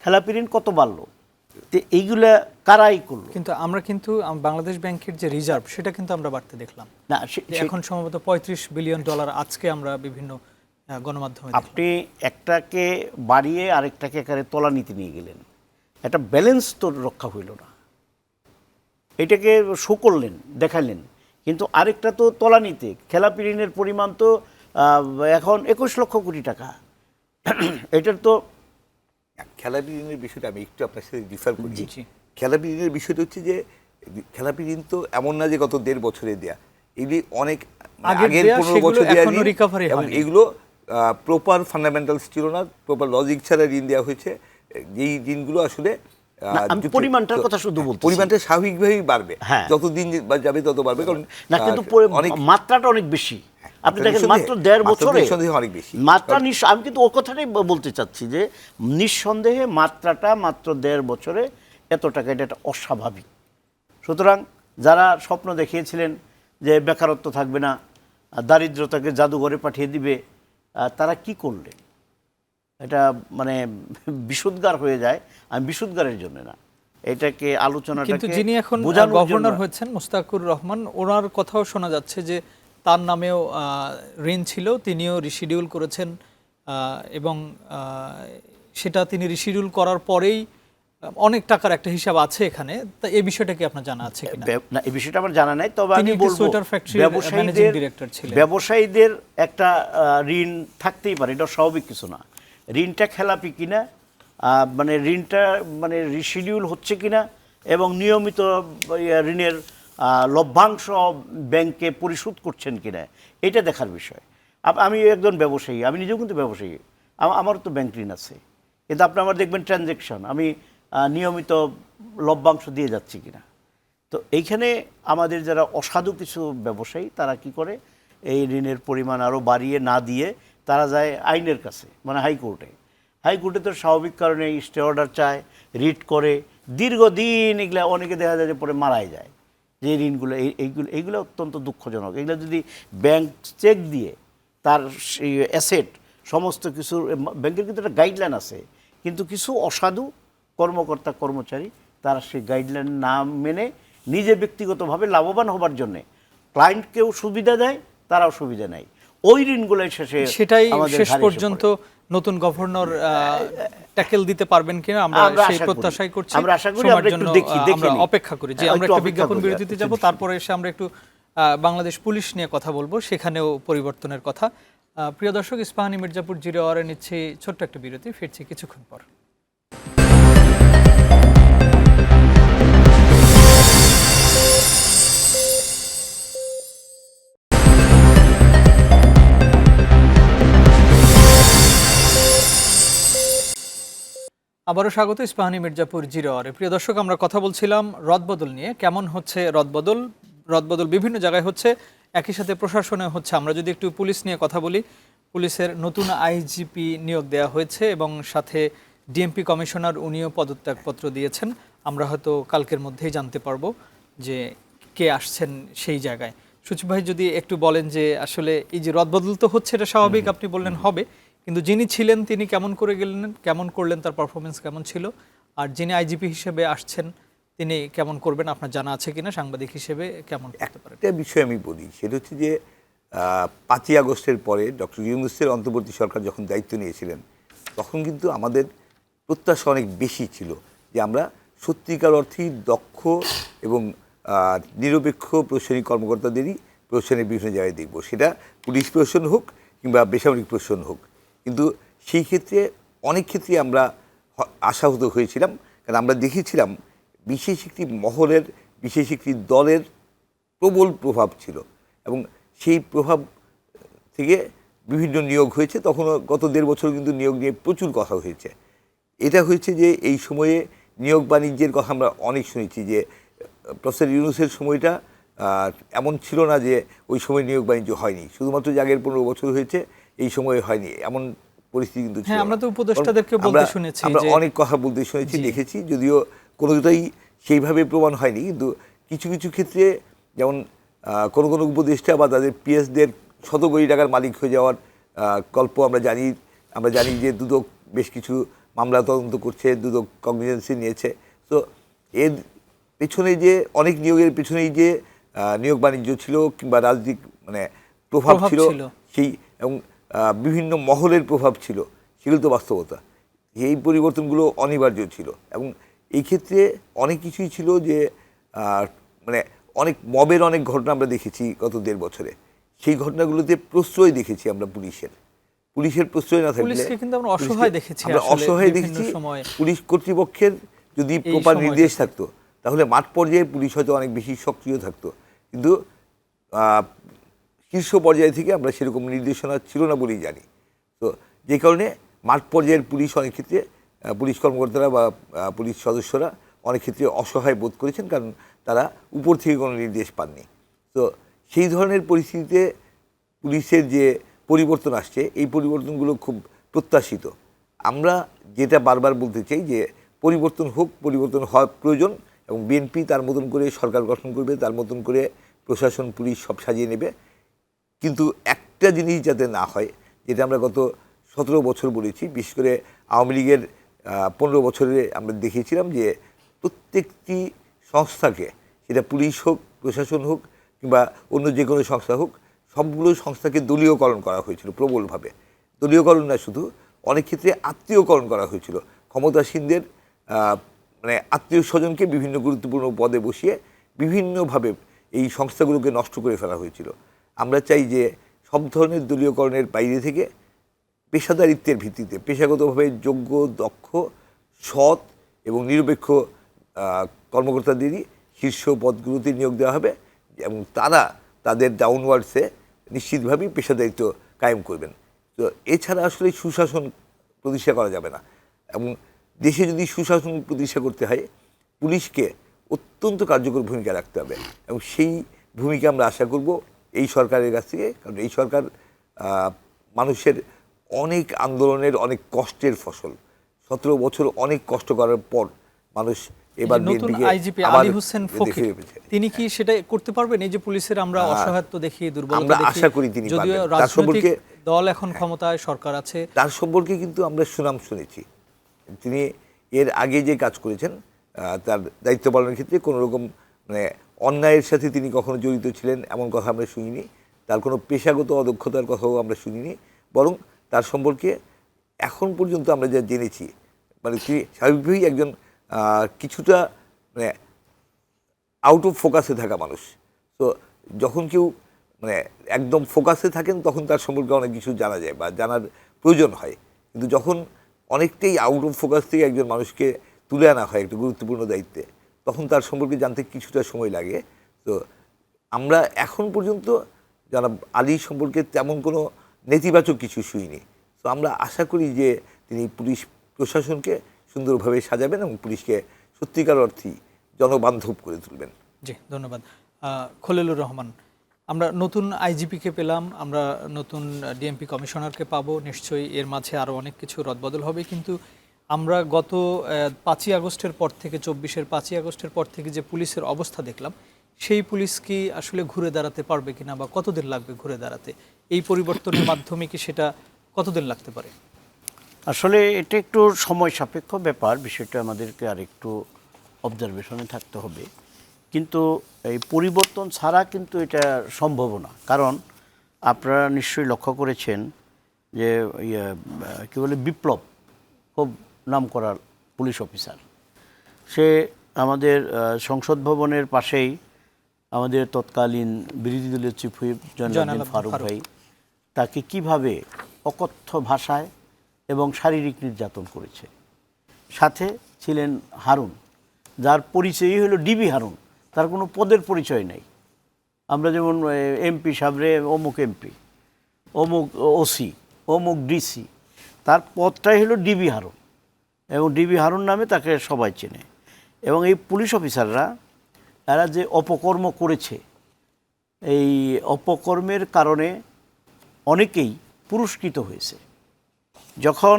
Speaker 3: খেলাপি ঋণ কত বাড়লো? তো এইগুলা কারাই করলো?
Speaker 1: কিন্তু আমরা বাংলাদেশ ব্যাংকের যে রিজার্ভ সেটা কিন্তু আমরা বাড়তে দেখলাম না, এখন সম্ভবত $35 বিলিয়ন আজকে আমরা বিভিন্ন গণমাধ্যমে।
Speaker 3: আপনি একটাকে বাড়িয়ে আরেকটাকে একারে তলানিতে নিয়ে গেলেন, একটা ব্যালেন্স তো রক্ষা হইল না। এটাকে শো করলেন, দেখালেন, কিন্তু আরেকটা তো তলানিতে। খেলাপি ঋণের পরিমাণ তো এখন 21 লক্ষ কোটি টাকা। এটার তো
Speaker 2: খেলাপি ঋণের বিষয়টা আমি একটু আপনার সাথে ডিফার করছি। খেলাপি ঋণের বিষয়টা হচ্ছে যে খেলাপি ঋণ তো এমন না যে গত 1.5 বছরে দেয়া, এগুলি অনেক আগের 15 বছর দেওয়া ঋণ, এবং এগুলো প্রপার ফান্ডামেন্টালস ছিল না, প্রপার লজিক ছাড়া ঋণ দেওয়া হয়েছে। যেই ঋণগুলো আসলে
Speaker 3: পরিমাণটার কথা শুধু বলতে,
Speaker 2: পরিমাণটা স্বাভাবিকভাবেই বাড়বে, যতদিন যাবে তত বাড়বে, কারণ
Speaker 3: না, কিন্তু মাত্রাটা অনেক বেশি। আপনি দেখেন মাত্র 1.5 বছরে
Speaker 2: অনেক বেশি
Speaker 3: মাত্রা। আমি কিন্তু ও কথাটাই বলতে চাচ্ছি যে নিঃসন্দেহে মাত্রাটা মাত্র 1.5 বছরে এত টাকা, এটা একটা অস্বাভাবিক। সুতরাং যারা স্বপ্ন দেখিয়েছিলেন যে বেকারত্ব থাকবে না, দারিদ্রতাকে জাদুঘরে পাঠিয়ে দিবে, তারা কি করলেন? এটা মানে বিশুদ্ধার হয়ে যায়। আমি বিশুদ্ধারের জন্য না, এটাকে
Speaker 1: কিন্তু
Speaker 3: আলোচনাটাকে
Speaker 1: যিনি এখন
Speaker 3: বোঝানোর
Speaker 1: গভর্নর
Speaker 3: জন্য।
Speaker 1: হয়েছেন মুস্তাকুর রহমান, ওনার কথাও শোনা যাচ্ছে যে তার নামেও ঋণ ছিল, তিনিও রিশিডিউল করেছেন এবং সেটা তিনি রিশিডিউল করার পরেই অনেক টাকার একটা হিসাব আছে এখানে। তা এই বিষয়টা কি আপনার জানা আছে কিনা?
Speaker 3: না, এই বিষয়টা আমার জানা নাই, তবে
Speaker 1: তিনি
Speaker 3: আমি
Speaker 1: একটি
Speaker 3: বলবো
Speaker 1: সোয়েটার ফ্যাক্টরির ম্যানেজিং ডিরেক্টর ছিলেন।
Speaker 3: ব্যবসায়ীদের একটা ঋণ থাকতেই পারে, এটা স্বাভাবিক কিছু না। ঋণটা খেলাপি কিনা, মানে ঋণটা মানে রিশিডিউল হচ্ছে কিনা এবং নিয়মিত ঋণের লভ্যাংশ ব্যাংকে পরিশোধ করছেন কিনা, এটা দেখার বিষয়। আমি একজন ব্যবসায়ী, আমি নিজেও কিন্তু ব্যবসায়ী, আমারও তো ব্যাংক ঋণ আছে, কিন্তু আপনি আমার দেখবেন ট্রানজ্যাকশন, আমি নিয়মিত লভ্যাংশ দিয়ে যাচ্ছি কিনা। তো এইখানে আমাদের যারা অসাধু কিছু ব্যবসায়ী, তারা কি করে, এই ঋণের পরিমাণ আরও বাড়িয়ে না দিয়ে তারা যায় আইনের কাছে, মানে হাইকোর্টে। হাইকোর্টে তো স্বাভাবিক কারণে স্টে অর্ডার চায়, রিট করে, দীর্ঘদিন এগুলো অনেকে দেখা যায় যে পরে মারাই যায়। যে ঋণগুলো এইগুলো অত্যন্ত দুঃখজনক। এগুলো যদি ব্যাংক চেক দিয়ে তার সেই অ্যাসেট সমস্ত কিছু, ব্যাংকের কিন্তু একটা গাইডলাইন আছে, কিন্তু কিছু অসাধু কর্মকর্তা কর্মচারী তারা সেই গাইডলাইন না মেনে নিজে ব্যক্তিগতভাবে লাভবান হবার জন্যে ক্লায়েন্টকেও সুবিধা দেয়, তারাও সুবিধা নেয়। ওই ঋণগুলোই
Speaker 1: সেটাই শেষ পর্যন্ত নতুন গভর্নর ট্যাকেল দিতে পারবেন কিনা আমরা সেই প্রত্যাশাই করছি।
Speaker 3: আমরা আশা করি, আমরা একটু
Speaker 1: আমরা অপেক্ষা করি যে আমরা একটা বিজ্ঞাপন বিরতিতে যাব, তারপরে এসে আমরা একটু বাংলাদেশ পুলিশ নিয়ে কথা বলবো, সেখানেও পরিবর্তনের কথা। প্রিয় দর্শক, ইস্পাহানী মির্জাপুর জিরো আওয়ারে নিচ্ছি ছোট্ট একটা বিরতি, ফিরছি কিছুক্ষণ পর। আবারও স্বাগত ইস্পাহানী মির্জাপুর জিরো আওয়ারে। প্রিয় দর্শক, আমরা কথা বলছিলাম রদবদল নিয়ে। কেমন হচ্ছে রদবদল বিভিন্ন জায়গায় হচ্ছে, একই সাথে প্রশাসনে হচ্ছে। আমরা যদি একটু পুলিশ নিয়ে কথা বলি, পুলিশের নতুন আইজিপি নিয়োগ দেওয়া হয়েছে এবং সাথে ডিএমপি কমিশনার উনিও পদত্যাগপত্র দিয়েছেন। আমরা হয়তো কালকের মধ্যেই জানতে পারবো যে কে আসছেন সেই জায়গায়। সুচিব ভাই, যদি একটু বলেন যে আসলে এই যে রদবদল তো হচ্ছে, এটা স্বাভাবিক, আপনি বললেন হবে, কিন্তু যিনি ছিলেন তিনি কেমন করে গেলেন, কেমন করলেন, তার পারফরমেন্স কেমন ছিল, আর যিনি আইজিপি হিসেবে আসছেন তিনি কেমন করবেন আপনার জানা আছে কিনা, সাংবাদিক হিসেবে কেমন করতে পারেন?
Speaker 2: একটা বিষয় আমি বলি, সেটা হচ্ছে যে 5ই আগস্টের পরে ডক্টর ইউনূসের অন্তর্বর্তী সরকার যখন দায়িত্ব নিয়েছিলেন, তখন কিন্তু আমাদের প্রত্যাশা অনেক বেশি ছিল যে আমরা সত্যিকার অর্থেই দক্ষ এবং নিরপেক্ষ প্রশাসনিক কর্মকর্তাদেরই প্রশাসনের বিভিন্ন জায়গায় দেখব, সেটা পুলিশ প্রশাসন হোক কিংবা বেসামরিক প্রশাসন হোক। কিন্তু সেই ক্ষেত্রে অনেক ক্ষেত্রে আমরা আশাহত হয়েছিলাম, কারণ আমরা দেখেছিলাম বিশেষ একটি মহলের, বিশেষ একটি দলের প্রবল প্রভাব ছিল এবং সেই প্রভাব থেকে বিভিন্ন নিয়োগ হয়েছে। তখনও গত 1.5 বছর কিন্তু নিয়োগ নিয়ে প্রচুর কথা হয়েছে। এটা হয়েছে যে এই সময়ে নিয়োগ বাণিজ্যের কথা আমরা অনেক শুনেছি, যে প্রফেসর ইউনূসের সময়টা এমন ছিল না যে ওই সময় নিয়োগ বাণিজ্য হয়নি, শুধুমাত্র যে আগের 15 বছর হয়েছে এই সময়ে হয়নি, এমন পরিস্থিতি কিন্তু ছিল।
Speaker 1: আমরা তো উপদেষ্টাদেরকে বলতে শুনেছি,
Speaker 2: আমরা অনেক কথা বলতে শুনেছি, দেখেছি, যদিও কোনোটাই সেইভাবে প্রমাণ হয়নি। কিন্তু কিছু কিছু ক্ষেত্রে, যেমন কোনো কোনো উপদেষ্টা বা তাদের পিএসদের শত কোটি টাকার মালিক হয়ে যাওয়ার গল্প আমরা জানি যে দুদক বেশ কিছু মামলা তদন্ত করছে, দুদক কগনিজেন্সি নিয়েছে। তো এর পেছনে যে অনেক নিয়োগের পেছনেই যে নিয়োগ বাণিজ্য ছিল কিংবা রাজনৈতিক মানে প্রভাব ছিল, সেই এবং বিভিন্ন মহলের প্রভাব ছিল, সেগুলো তো বাস্তবতা। এই পরিবর্তনগুলো অনিবার্য ছিল এবং এই ক্ষেত্রে অনেক কিছুই ছিল যে মানে অনেক মবের অনেক ঘটনা আমরা দেখেছি গত 1.5 বছরে। সেই ঘটনাগুলোতে প্রশ্রয় দেখেছি আমরা পুলিশের প্রশ্রয় না থাকলে আমরা অসহায় দেখেছি। পুলিশ কর্তৃপক্ষের যদি প্রপার নির্দেশ থাকতো, তাহলে মাঠ পর্যায়ে পুলিশ হয়তো অনেক বেশি সক্রিয় থাকতো, কিন্তু শীর্ষ পর্যায় থেকে আমরা সেরকম নির্দেশনা ছিল না বলেই জানি। তো যে কারণে মাঠ পর্যায়ের পুলিশ অনেক ক্ষেত্রে, পুলিশ কর্মকর্তারা বা পুলিশ সদস্যরা অনেক ক্ষেত্রে অসহায় বোধ করেছেন, কারণ তারা উপর থেকে কোনো নির্দেশ পাননি। তো সেই ধরনের পরিস্থিতিতে পুলিশের যে পরিবর্তন আসছে, এই পরিবর্তনগুলো খুব প্রত্যাশিত। আমরা যেটা বারবার বলতে চাই যে পরিবর্তন হোক, পরিবর্তন হওয়া প্রয়োজন, এবং বিএনপি তার মতন করে সরকার গঠন করবে, তার মতন করে প্রশাসন পুলিশ সব সাজিয়ে নেবে। কিন্তু একটা জিনিস যাতে না হয়, যেটা আমরা গত 17 বছর বলেছি, বিশেষ করে আওয়ামী লীগের 15 বছরে আমরা দেখিয়েছিলাম যে প্রত্যেকটি সংস্থাকে, সেটা পুলিশ হোক, প্রশাসন হোক, কিংবা অন্য যে কোনো সংস্থা হোক, সবগুলো সংস্থাকে দলীয়করণ করা হয়েছিল প্রবলভাবে। দলীয়করণ না, শুধু অনেক ক্ষেত্রে আত্মীয়করণ করা হয়েছিল। ক্ষমতাসীনদের মানে আত্মীয় স্বজনকে বিভিন্ন গুরুত্বপূর্ণ পদে বসিয়ে বিভিন্নভাবে এই সংস্থাগুলোকে নষ্ট করে ফেলা হয়েছিল। আমরা চাই যে সব ধরনের দলীয়করণের বাইরে থেকে পেশাদারিত্বের ভিত্তিতে পেশাগতভাবে যোগ্য, দক্ষ, সৎ এবং নিরপেক্ষ কর্মকর্তাদেরই শীর্ষ পদগুলোতে নিয়োগ দেওয়া হবে, এবং তারা তাদের ডাউনওয়ার্ডসে নিশ্চিতভাবেই পেশাদারিত্ব কায়েম করবেন। তো এছাড়া আসলে সুশাসন প্রতিষ্ঠা করা যাবে না, এবং দেশে যদি সুশাসন প্রতিষ্ঠা করতে হয়, পুলিশকে অত্যন্ত কার্যকর ভূমিকা রাখতে হবে, এবং সেই ভূমিকা আমরা আশা করব এই সরকারের কাছ থেকে। কারণ এই সরকার মানুষের অনেক আন্দোলনের, অনেক কষ্টের ফসল। 17 বছর অনেক কষ্ট করার পর মানুষ এবার
Speaker 1: নতুন আইজিপি আলী হোসেন ফকির, তিনি কি সেটা করতে পারবেন? এই যে পুলিশের আমরা অসহায়ত্ব দেখি, দুর্বলতা
Speaker 2: আমরা
Speaker 1: দেখি,
Speaker 2: আশা করি তিনি
Speaker 1: যদিও
Speaker 2: পারবেন। তার সম্পর্কে
Speaker 1: রাজনৈতিক দল এখন ক্ষমতায়, সরকার আছে,
Speaker 2: তার সম্পর্কে কিন্তু আমরা সুনাম শুনেছি। তিনি এর আগে যে কাজ করেছেন, তার দায়িত্ব পালনের ক্ষেত্রে কোনো রকম মানে অন্যায়ের সাথে তিনি কখনো জড়িত ছিলেন এমন কথা আমরা শুনিনি। তার কোনো পেশাগত অদক্ষতার কথাও আমরা শুনিনি, বরং তার সম্পর্কে এখন পর্যন্ত আমরা যা জেনেছি, মানে তিনি স্বাভাবিকভাবেই একজন কিছুটা মানে আউট অফ ফোকাসে থাকা মানুষ। তো যখন কেউ মানে একদম ফোকাসে থাকেন, তখন তার সম্পর্কে অনেক কিছু জানা যায় বা জানার প্রয়োজন হয়। কিন্তু যখন অনেকটাই আউট অফ ফোকাস থেকে একজন মানুষকে তুলে আনা হয় একটা গুরুত্বপূর্ণ দায়িত্বে, তখন তার সম্পর্কে জানতে কিছুটা সময় লাগে। তো আমরা এখন পর্যন্ত জনাব আলী সম্পর্কে তেমন কোনো নেতিবাচক কিছু শুনিনি। তো আমরা আশা করি যে তিনি পুলিশ প্রশাসনকে সুন্দরভাবে সাজাবেন এবং পুলিশকে সত্যিকার অর্থেই জনবান্ধব করে তুলবেন।
Speaker 1: জি, ধন্যবাদ। খলিলুর রহমান, আমরা নতুন আইজিপিকে পেলাম, আমরা নতুন ডিএমপি কমিশনারকে পাবো, নিশ্চয়ই এর মাঝে আরও অনেক কিছু রদবদল হবে, কিন্তু আমরা গত 5ই আগস্টের পর থেকে, 24-এর 5ই আগস্টের পর থেকে যে পুলিশের অবস্থা দেখলাম, সেই পুলিশ কি আসলে ঘুরে দাঁড়াতে পারবে কিনা, বা কতদিন লাগবে ঘুরে দাঁড়াতে? এই পরিবর্তনের মাধ্যমে কি সেটা কতদিন লাগতে পারে?
Speaker 3: আসলে এটা একটু সময় সাপেক্ষ ব্যাপার, বিষয়টা আমাদেরকে আর একটু অবজারভেশনে থাকতে হবে। কিন্তু এই পরিবর্তন ছাড়া কিন্তু এটা সম্ভব না। কারণ আপনারা নিশ্চয়ই লক্ষ্য করেছেন যে কী বলে, বিপ্লব খুব নামকরা পুলিশ অফিসার, সে আমাদের সংসদ ভবনের পাশেই আমাদের তৎকালীন বিরোধী দলীয় চিফ হুইপ জয়নাল ফারুক ভাই তাকে কিভাবে অকথ্য ভাষায় এবং শারীরিক নির্যাতন করেছে। সাথে ছিলেন হারুন, যার পরিচয়ই হলো ডিবি হারুন, তার কোনো পদের পরিচয় নেই। আমরা যেমন এমপি সাবরে অমুক এমপি, অমুক ওসি, অমুক ডিসি, তার পদটাই হলো ডিবি হারুন, এবং ডিবি হারুন নামে তাকে সবাই চেনে। এবং এই পুলিশ অফিসাররা এরা যে অপকর্ম করেছে, এই অপকর্মের কারণে অনেকেই পুরস্কৃত হয়েছে। যখন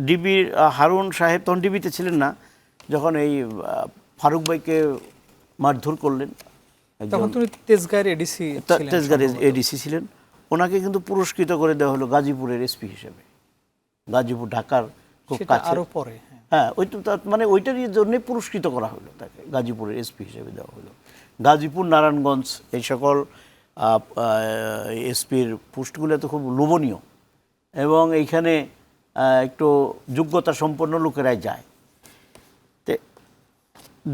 Speaker 3: ডিবি হারুন সাহেব তখন ডিবিতে ছিলেন না, যখন এই ফারুক ভাইকে মারধর করলেন,
Speaker 1: তখন তুমি তেজগাঁয়ের এডিসি ছিলেন,
Speaker 3: তেজগাঁয়ের এডিসি ছিলেন, ওনাকে কিন্তু পুরস্কৃত করে দেওয়া হলো গাজীপুরের এসপি হিসেবে। গাজীপুর ঢাকার খুব কাছে,
Speaker 1: আরো পরে,
Speaker 3: হ্যাঁ, ওই তো মানে ওইটারই জন্যে পুরস্কৃত করা হলো, তাকে গাজীপুরের এসপি হিসেবে দেওয়া হলো। গাজীপুর, নারায়ণগঞ্জ এই সকল এসপির পোস্টগুলো তো খুব লোভনীয়, এবং এইখানে একটু যোগ্যতা সম্পন্ন লোকেরাই যায়। তো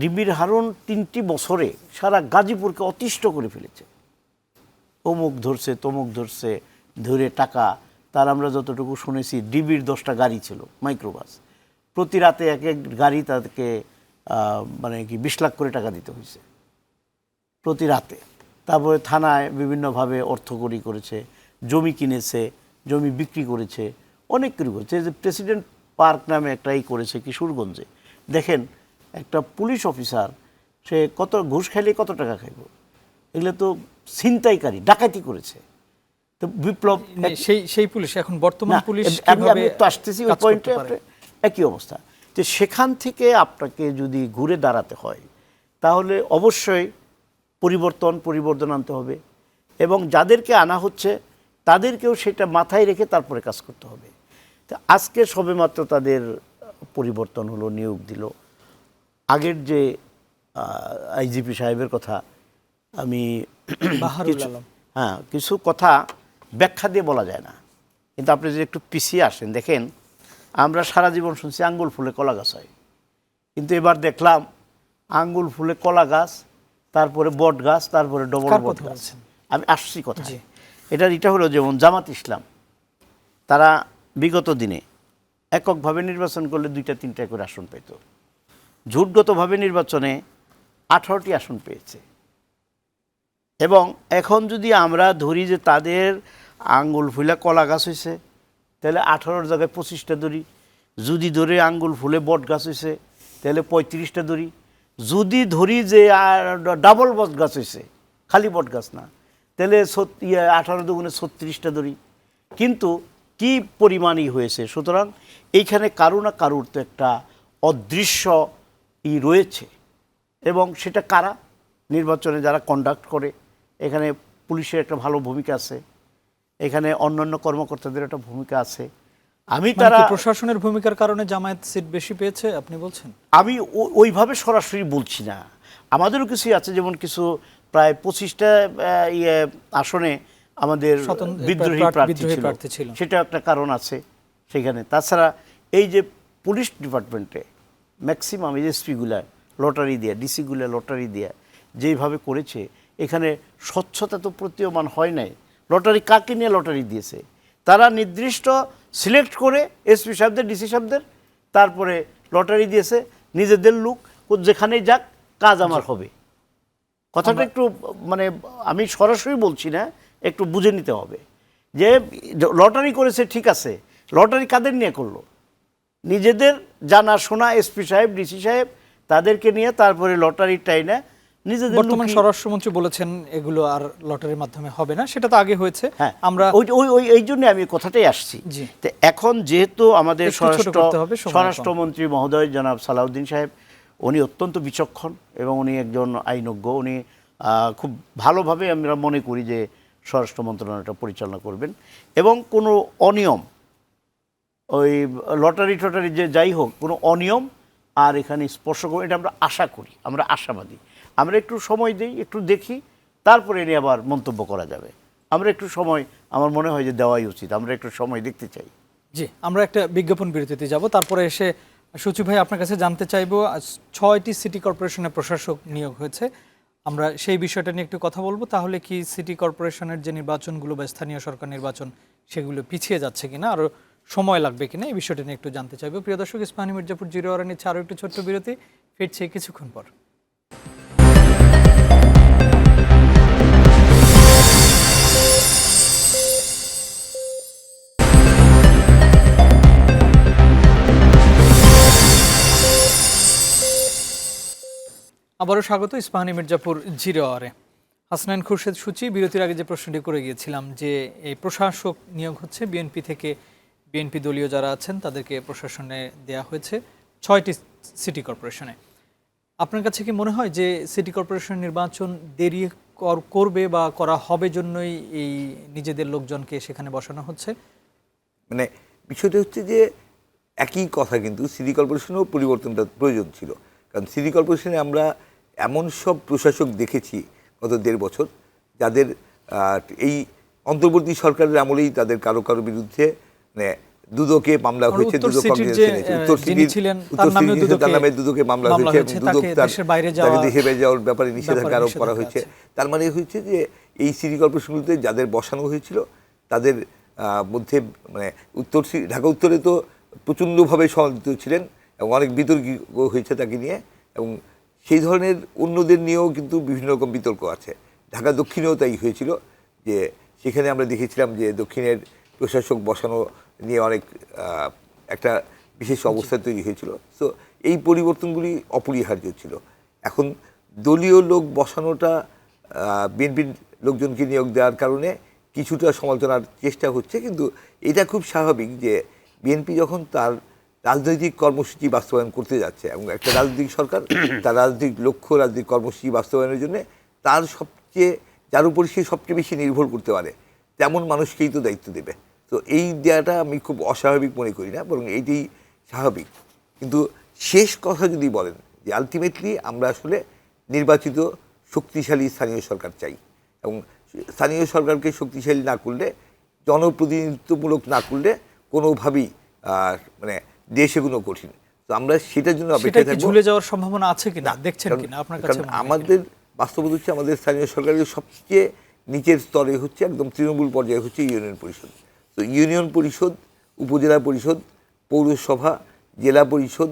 Speaker 3: ডিবির হারুন 3টি বছরে সারা গাজীপুরকে অতিষ্ঠ করে ফেলেছে। অমুক ধরছে, তমুক ধরছে, ধরে টাকা, তার আমরা যতটুকু শুনেছি ডিবির 10টা গাড়ি ছিল, মাইক্রোবাস, প্রতি রাতে এক এক গাড়ি তাদেরকে মানে কি 20 লাখ করে টাকা দিতে হয়েছে প্রতি রাতে। তারপরে থানায় বিভিন্নভাবে অর্থকড়ি করেছে, জমি কিনেছে, জমি বিক্রি করেছে, অনেক কিছু করেছে। যে প্রেসিডেন্ট পার্ক নামে একটাই করেছে কিশোরগঞ্জে। দেখেন, একটা পুলিশ অফিসার সে কত ঘুষ খাইলে কত টাকা খাইব, এগুলো তো ছিনতাইকারী, ডাকাতি করেছে। তো বিপ্লব
Speaker 1: সেই পুলিশ এখন বর্তমান পুলিশ
Speaker 3: আমি তো আসতেছি ওই পয়েন্টে, একই অবস্থা। তো সেখান থেকে আপনাকে যদি ঘুরে দাঁড়াতে হয় তাহলে অবশ্যই পরিবর্তন আনতে হবে, এবং যাদেরকে আনা হচ্ছে তাদেরকেও সেটা মাথায় রেখে তারপরে কাজ করতে হবে। তো আজকে সবেমাত্র তাদের পরিবর্তন হলো, নিয়োগ দিল। আগের যে আইজিপি সাহেবের কথা আমি
Speaker 1: বাহারুল আলম।
Speaker 3: হ্যাঁ, কিছু কথা ব্যাখ্যা দিয়ে বলা যায় না, কিন্তু আপনি যদি একটু পিছিয়ে আসেন দেখেন, আমরা সারা জীবন শুনছি আঙ্গুল ফুলে কলা গাছ হয়, কিন্তু এবার দেখলাম আঙ্গুল ফুলে কলা গাছ, তারপরে বট গাছ, তারপরে ডবল
Speaker 1: কার
Speaker 3: বট
Speaker 1: কথা
Speaker 3: গাছ।
Speaker 1: বলছেন?
Speaker 3: আমি আসছি কথা, এটা হলো যেমন জামাত ইসলাম, তারা বিগত দিনে এককভাবে নির্বাচন করলে 2-3টা করে আসন পেত, জোটগতভাবে নির্বাচনে 18টি আসন পেয়েছে। এবং এখন যদি আমরা ধরি যে তাদের আঙ্গুল ফুলে কলা গাছ হয়েছে, তাহলে 18 জায়গায় 25টা ধরি। যদি ধরে আঙ্গুল ফুলে বট গাছ হয়েছে তাহলে 35টা ধরি। যদি ধরি যে ডাবল বট গাছ হয়েছে, খালি বট গাছ না, তাহলে 18 দুগুণে 36টা ধরি। কিন্তু কি পরিমাণই হয়েছে, সুতরাং এইখানে কারো না কারোর তো একটা অদৃশ্য রয়েছে, এবং সেটা কারা, নির্বাচনে যারা কন্ডাক্ট করে, এখানে পুলিশের একটা ভালো ভূমিকা আছে, এখানে অন্যান্য কর্মকর্তাদের একটা ভূমিকা আছে। আমি তারা
Speaker 1: প্রশাসনের ভূমিকার কারণে জামায়াত সিট বেশি পেয়েছে আপনি বলছেন?
Speaker 3: আমি ওইভাবে সরাসরি বলছি না, আমাদেরও কিছু আছে, যেমন কিছু প্রায় 25টা আসনে আমাদের বিদ্রোহী প্রার্থী ছিল, সেটা একটা কারণ আছে সেখানে। তাছাড়া এই যে পুলিশ ডিপার্টমেন্টে ম্যাক্সিমাম এসপিগুলা লটারি দেয়া, ডিসিগুলা লটারি দেয়া যেইভাবে করেছে, এখানে স্বচ্ছতা তো প্রতীয়মান হয় নাই। লটারি কাকে নিয়ে লটারি দিয়েছে? তারা নির্দিষ্ট সিলেক্ট করে এসপি সাহেবদের, ডিসি সাহেবদের, তারপরে লটারি দিয়েছে নিজেদের লোক, যেখানেই যাক কাজ আমার হবে। কথাটা একটু মানে আমি সরাসরি বলছি না, একটু বুঝে নিতে হবে যে লটারি করেছে ঠিক আছে, লটারি কাদের নিয়ে করলো? নিজেদের জানাশোনা এসপি সাহেব, ডিসি সাহেব, তাদেরকে নিয়ে তারপরে লটারিটাই না নিজেদের।
Speaker 1: বর্তমান স্বরাষ্ট্রমন্ত্রী বলেছেন এগুলো আর লটারির মাধ্যমে হবে না, সেটা তো আগে হয়েছে।
Speaker 3: হ্যাঁ,
Speaker 1: আমরা
Speaker 3: এই জন্য আমি কথাটাই আসছি। তো এখন যেহেতু আমাদের স্বরাষ্ট্রমন্ত্রী মহোদয় জনাব সালাউদ্দিন সাহেব, উনি অত্যন্ত বিচক্ষণ এবং উনি একজন আইনজ্ঞ, উনি খুব ভালোভাবে আমরা মনে করি যে স্বরাষ্ট্র মন্ত্রণালয়টা পরিচালনা করবেন, এবং কোনো অনিয়ম, ওই লটারি টটারি যে যাই হোক, কোনো অনিয়ম আর এখানে স্পর্শ করবে, এটা আমরা আশা করি, আমরা আশাবাদী। আমরা একটু সময় দিই, একটু দেখি, তারপরে এনে আবার মন্তব্য করা যাবে। আমরা একটু সময়, আমার মনে হয় যে দেওয়াই উচিত, আমরা একটু সময় দেখতে চাই।
Speaker 1: জি, আমরা একটা বিজ্ঞাপন বিরতিতে যাব, তারপরে এসে সচিব ভাই আপনার কাছে জানতে চাইবো 6টি সিটি কর্পোরেশনের প্রশাসক নিয়োগ হয়েছে, আমরা সেই বিষয়টা নিয়ে একটু কথা বলবো। তাহলে কি সিটি কর্পোরেশনের যে নির্বাচনগুলো বা স্থানীয় সরকার নির্বাচন, সেগুলো পিছিয়ে যাচ্ছে কিনা, আরও সময় লাগবে কিনা, এই বিষয়টা নিয়ে একটু জানতে চাইবো। প্রিয় দর্শক, ইস্পাহানী মির্জাপুর জিরো আওয়ারে নিচ্ছে আরও একটু ছোট্ট বিরতি, ফিরছে কিছুক্ষণ পর। আবারও স্বাগত ইস্পাহানী মির্জাপুর জিরো আওয়ারে। হাসনাইন খুরশেদ সূচি, বিরতির আগে যে প্রশ্নটি করে গিয়েছিলাম যে এই প্রশাসক নিয়োগ হচ্ছে বিএনপি থেকে, বিএনপি দলীয় যারা আছেন তাদেরকে প্রশাসনে দেয়া হয়েছে 6টি সিটি কর্পোরেশনে। আপনার কাছে কি মনে হয় যে সিটি কর্পোরেশন নির্বাচন দেরি করবে বা করা হবে জন্যই এই নিজেদের লোকজনকে সেখানে বসানো হচ্ছে?
Speaker 2: মানে বিষয়টা হচ্ছে যে একই কথা, কিন্তু সিটি কর্পোরেশনেও পরিবর্তনটা প্রয়োজন ছিল। কারণ সিটি কর্পোরেশনে আমরা এমন সব প্রশাসক দেখেছি গত 1.5 বছর, যাদের এই অন্তর্বর্তী সরকারের আমলেই তাদের কারো কারো বিরুদ্ধে মানে দুদকে মামলা হয়েছে, দুদক তার নামে দুদকে মামলা হয়েছে, দুদক তাকে দেশের বাইরে যাওয়ার ব্যাপারে নিষেধাজ্ঞা আরোপ করা হয়েছে। তার মানে হচ্ছে যে এই সিটি কর্পোরেশনগুলোতে যাদের বসানো হয়েছিল তাদের মধ্যে মানে ঢাকা উত্তরে তো প্রচণ্ডভাবে সমালোচিত ছিলেন এবং অনেক বিতর্ক হয়েছে তাকে নিয়ে, এবং সেই ধরনের অন্যদের নিয়েও কিন্তু বিভিন্ন রকম বিতর্ক আছে। ঢাকা দক্ষিণেও তাই হয়েছিল, যে সেখানে আমরা দেখেছিলাম যে দক্ষিণের প্রশাসক বসানো নিয়ে অনেক একটা বিশেষ অবস্থা তৈরি হয়েছিল। তো এই পরিবর্তনগুলি অপরিহার্য ছিল। এখন দলীয় লোক বসানোটা বিএনপির লোকজনকে নিয়োগ দেওয়ার কারণে কিছুটা সমালোচনার চেষ্টা হচ্ছে, কিন্তু এটা খুব স্বাভাবিক যে বিএনপি যখন তার রাজনৈতিক কর্মসূচি বাস্তবায়ন করতে যাচ্ছে এবং একটা রাজনৈতিক সরকার তার রাজনৈতিক লক্ষ্য রাজনৈতিক কর্মসূচি বাস্তবায়নের জন্য তার যার উপর সে সবচেয়ে বেশি নির্ভর করতে পারে তেমন মানুষকেই তো দায়িত্ব দেবে। তো এই দেওয়াটা আমি খুব অস্বাভাবিক মনে করি না, বরং এইটাই স্বাভাবিক। কিন্তু শেষ কথা যদি বলেন যে আলটিমেটলি আমরা আসলে নির্বাচিত শক্তিশালী স্থানীয় সরকার চাই, এবং স্থানীয় সরকারকে শক্তিশালী না করলে, জনপ্রতিনিধিত্বমূলক না করলে কোনোভাবেই মানে দেশ এগুলো কঠিন। তো আমরা সেটার জন্য অপেক্ষায় থাকবো।
Speaker 1: ঝুলে যাওয়ার সম্ভাবনা আছে কিনা দেখছেন কিনা আপনার কাছে?
Speaker 2: আমাদের বাস্তবতা হচ্ছে আমাদের স্থানীয় সরকারের সবচেয়ে নিচের স্তরে হচ্ছে একদম তৃণমূল পর্যায়ে হচ্ছে ইউনিয়ন পরিষদ। তো ইউনিয়ন পরিষদ, উপজেলা পরিষদ, পৌরসভা, জেলা পরিষদ,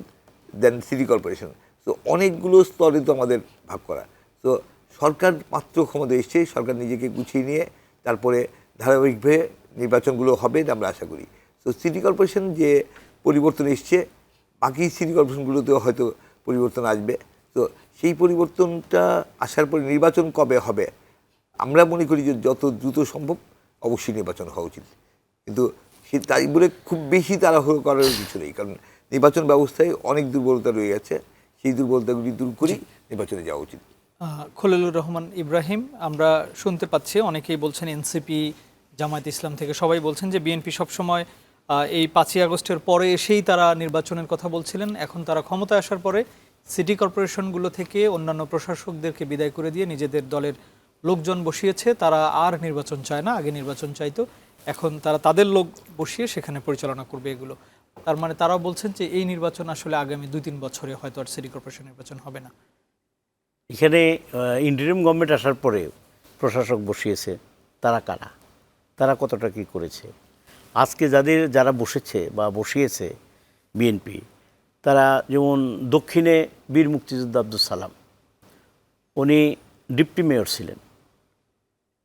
Speaker 2: দেন সিটি কর্পোরেশন। তো অনেকগুলো স্তরে তো আমাদের ভাগ করা। তো সরকার মাত্র ক্ষমতা এসছে, সরকার নিজেকে গুছিয়ে নিয়ে তারপরে ধারাবাহিকভাবে নির্বাচনগুলো হবে আমরা আশা করি। তো সিটি কর্পোরেশন যে পরিবর্তন এসছে, বাকি সিটি কর্পোরেশনগুলোতেও হয়তো পরিবর্তন আসবে। তো সেই পরিবর্তনটা আসার পরে নির্বাচন কবে হবে আমরা মনে করি যে যত দ্রুত সম্ভব অবশ্যই নির্বাচন হওয়া উচিত। কিন্তু সে তাই বলে খুব বেশি তাড়াহুড়ো করার কিছু নেই, কারণ নির্বাচন ব্যবস্থায় অনেক দুর্বলতা রয়ে গেছে। সেই দুর্বলতাগুলি দূর করেই নির্বাচনে যাওয়া উচিত।
Speaker 1: খলিলুর রহমান ইব্রাহিম, আমরা শুনতে পাচ্ছি অনেকেই বলছেন, এনসিপি, জামায়াত ইসলাম থেকে সবাই বলছেন যে বিএনপি সবসময় এই 5ই আগস্টের পরে এসেই তারা নির্বাচনের কথা বলছিলেন। এখন তারা ক্ষমতায় আসার পরে সিটি কর্পোরেশনগুলো থেকে অন্যান্য প্রশাসকদেরকে বিদায় করে দিয়ে নিজেদের দলের লোকজন বসিয়েছে। তারা আর নির্বাচন চায় না, আগে নির্বাচন চাইতো, এখন তারা তাদের লোক বসিয়ে সেখানে পরিচালনা করবে এগুলো। তার মানে তারাও বলছেন যে এই নির্বাচন আসলে আগামী 2-3 বছরে হয়তো আর সিটি কর্পোরেশন নির্বাচন হবে না।
Speaker 3: এখানে ইন্টারিম গভর্নমেন্ট আসার পরে প্রশাসক বসিয়েছে, তারা কারা, তারা কতটা কী করেছে? আজকে যারা বসেছে বা বসিয়েছে বিএনপি, তারা যেমন দক্ষিণে বীর মুক্তিযোদ্ধা আব্দুল সালাম, উনি ডিপটি মেয়র ছিলেন।